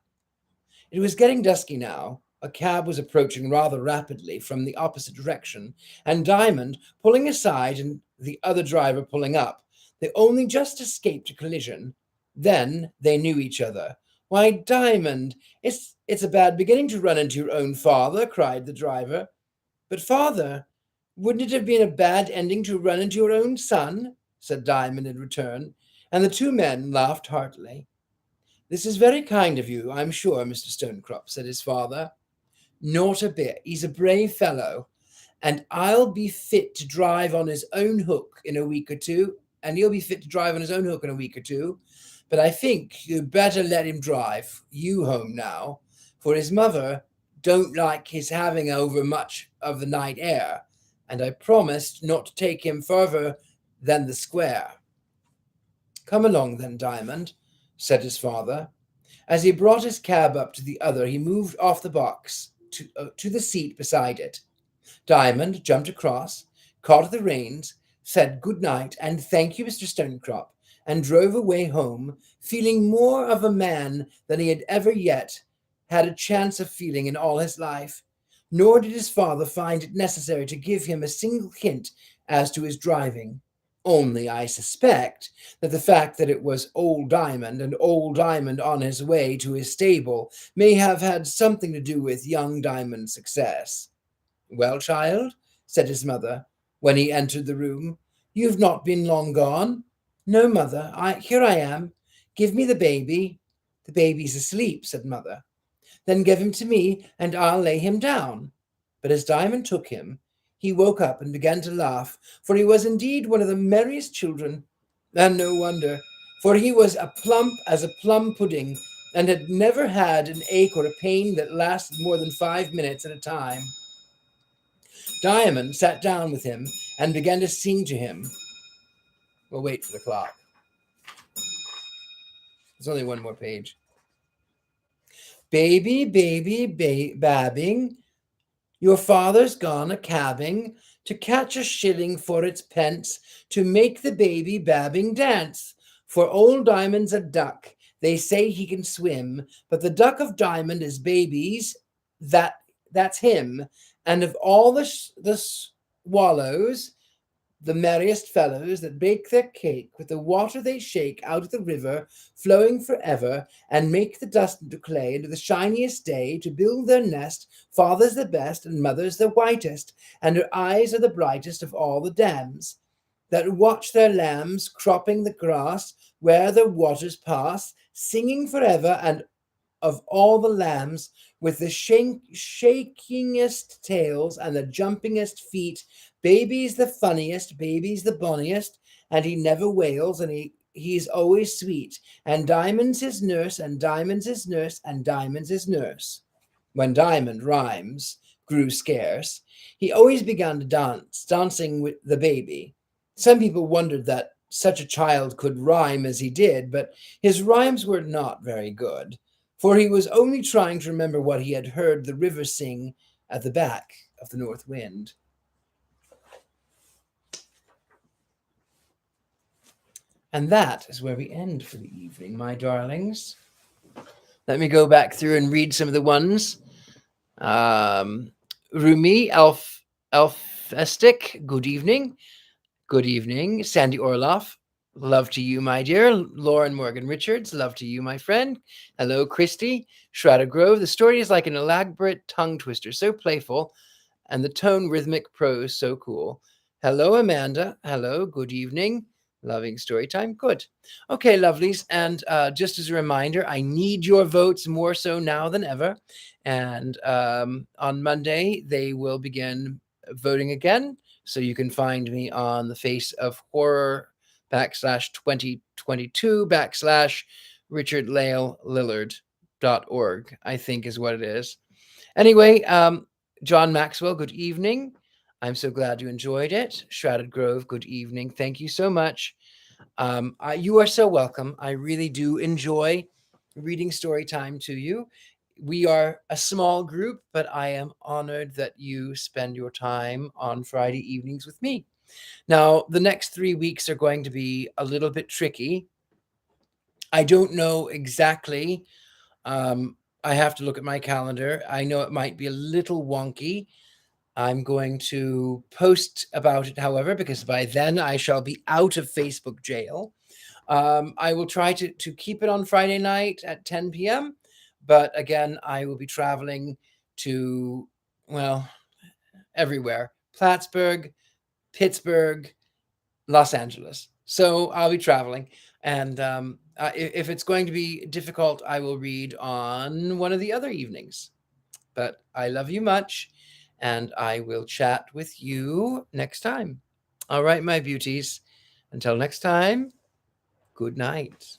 It was getting dusky now. A cab was approaching rather rapidly from the opposite direction, and Diamond pulling aside and the other driver pulling up. They only just escaped a collision. Then they knew each other. "Why, Diamond, it's a bad beginning to run into your own father," cried the driver. "But, father, wouldn't it have been a bad ending to run into your own son?" said Diamond in return, and the two men laughed heartily. "This is very kind of you, I'm sure, Mr. Stonecrop," said his father. "Not a bit. He's a brave fellow, and I'll be fit to drive on his own hook in a week or two, and he'll be fit to drive on his own hook in a week or two. But I think you'd better let him drive you home now, for his mother don't like his having over much of the night air, and I promised not to take him further than the square." "Come along then, Diamond," said his father. As he brought his cab up to the other, he moved off the box to the seat beside it. Diamond jumped across, caught the reins, said good night and "Thank you, Mr. Stonecrop," and drove away home, feeling more of a man than he had ever yet had a chance of feeling in all his life. Nor did his father find it necessary to give him a single hint as to his driving. Only I suspect that the fact that it was old Diamond and old Diamond on his way to his stable may have had something to do with young Diamond's success. "Well, child," said his mother, when he entered the room, "you've not been long gone." "No, mother, here I am. Give me the baby." "The baby's asleep," said mother. "Then give him to me, and I'll lay him down." But as Diamond took him, he woke up and began to laugh, for he was indeed one of the merriest children, and no wonder, for he was as plump as a plum pudding, and had never had an ache or a pain that lasted more than 5 minutes at a time. Diamond sat down with him and began to sing to him. We'll wait for the clock. There's only one more page. "Baby, baby, babbing, your father's gone a cabbing to catch a shilling for its pence to make the baby babbing dance. For old Diamond's a duck. They say he can swim, but the duck of Diamond is babies. That's him. And of all the swallows, the merriest fellows that bake their cake with the water they shake out of the river flowing forever, and make the dust into clay into the shiniest day to build their nest. Father's the best and mother's the whitest, and her eyes are the brightest of all the dams that watch their lambs cropping the grass where their waters pass, singing forever. And of all the lambs with the shakingest tails and the jumpingest feet, baby's the funniest, baby's the bonniest, and he never wails, and he's always sweet. And Diamond's his nurse, and Diamond's his nurse, and Diamond's his nurse." When Diamond rhymes grew scarce, he always began to dance, dancing with the baby. Some people wondered that such a child could rhyme as he did, but his rhymes were not very good, for he was only trying to remember what he had heard the river sing at the back of the north wind. And that is where we end for the evening, my darlings. Let me go back through and read some of the ones Um, Rumi Elfestic, good evening. Good evening. Sandy Orloff, love to you, my dear. Lauren Morgan Richards, love to you, my friend. Hello, Christy. Shrouded Grove, the story is like an elaborate tongue twister, so playful, and the tone rhythmic prose so cool. Hello, Amanda. Hello, good evening. Loving story time. Good. Okay, lovelies. And just as a reminder, I need your votes more so now than ever. And on Monday, they will begin voting again. So you can find me on the Face of Horror /2022 Richard Lael Lillard.org, I think is what it is. Anyway, John Maxwell, good evening. I'm so glad you enjoyed it. Shrouded Grove, good evening. Thank you so much. You are so welcome. I really do enjoy reading story time to you. We are a small group, but I am honored that you spend your time on Friday evenings with me. Now, the next 3 weeks are going to be a little bit tricky. I don't know exactly. I have to look at my calendar. I know it might be a little wonky. I'm going to post about it, however, because by then I shall be out of Facebook jail. I will try to keep it on Friday night at 10 p.m. But again, I will be traveling to, well, everywhere: Plattsburgh, Pittsburgh, Los Angeles. So I'll be traveling. And if it's going to be difficult, I will read on one of the other evenings. But I love you much, and I will chat with you next time. All right, my beauties. Until next time, good night.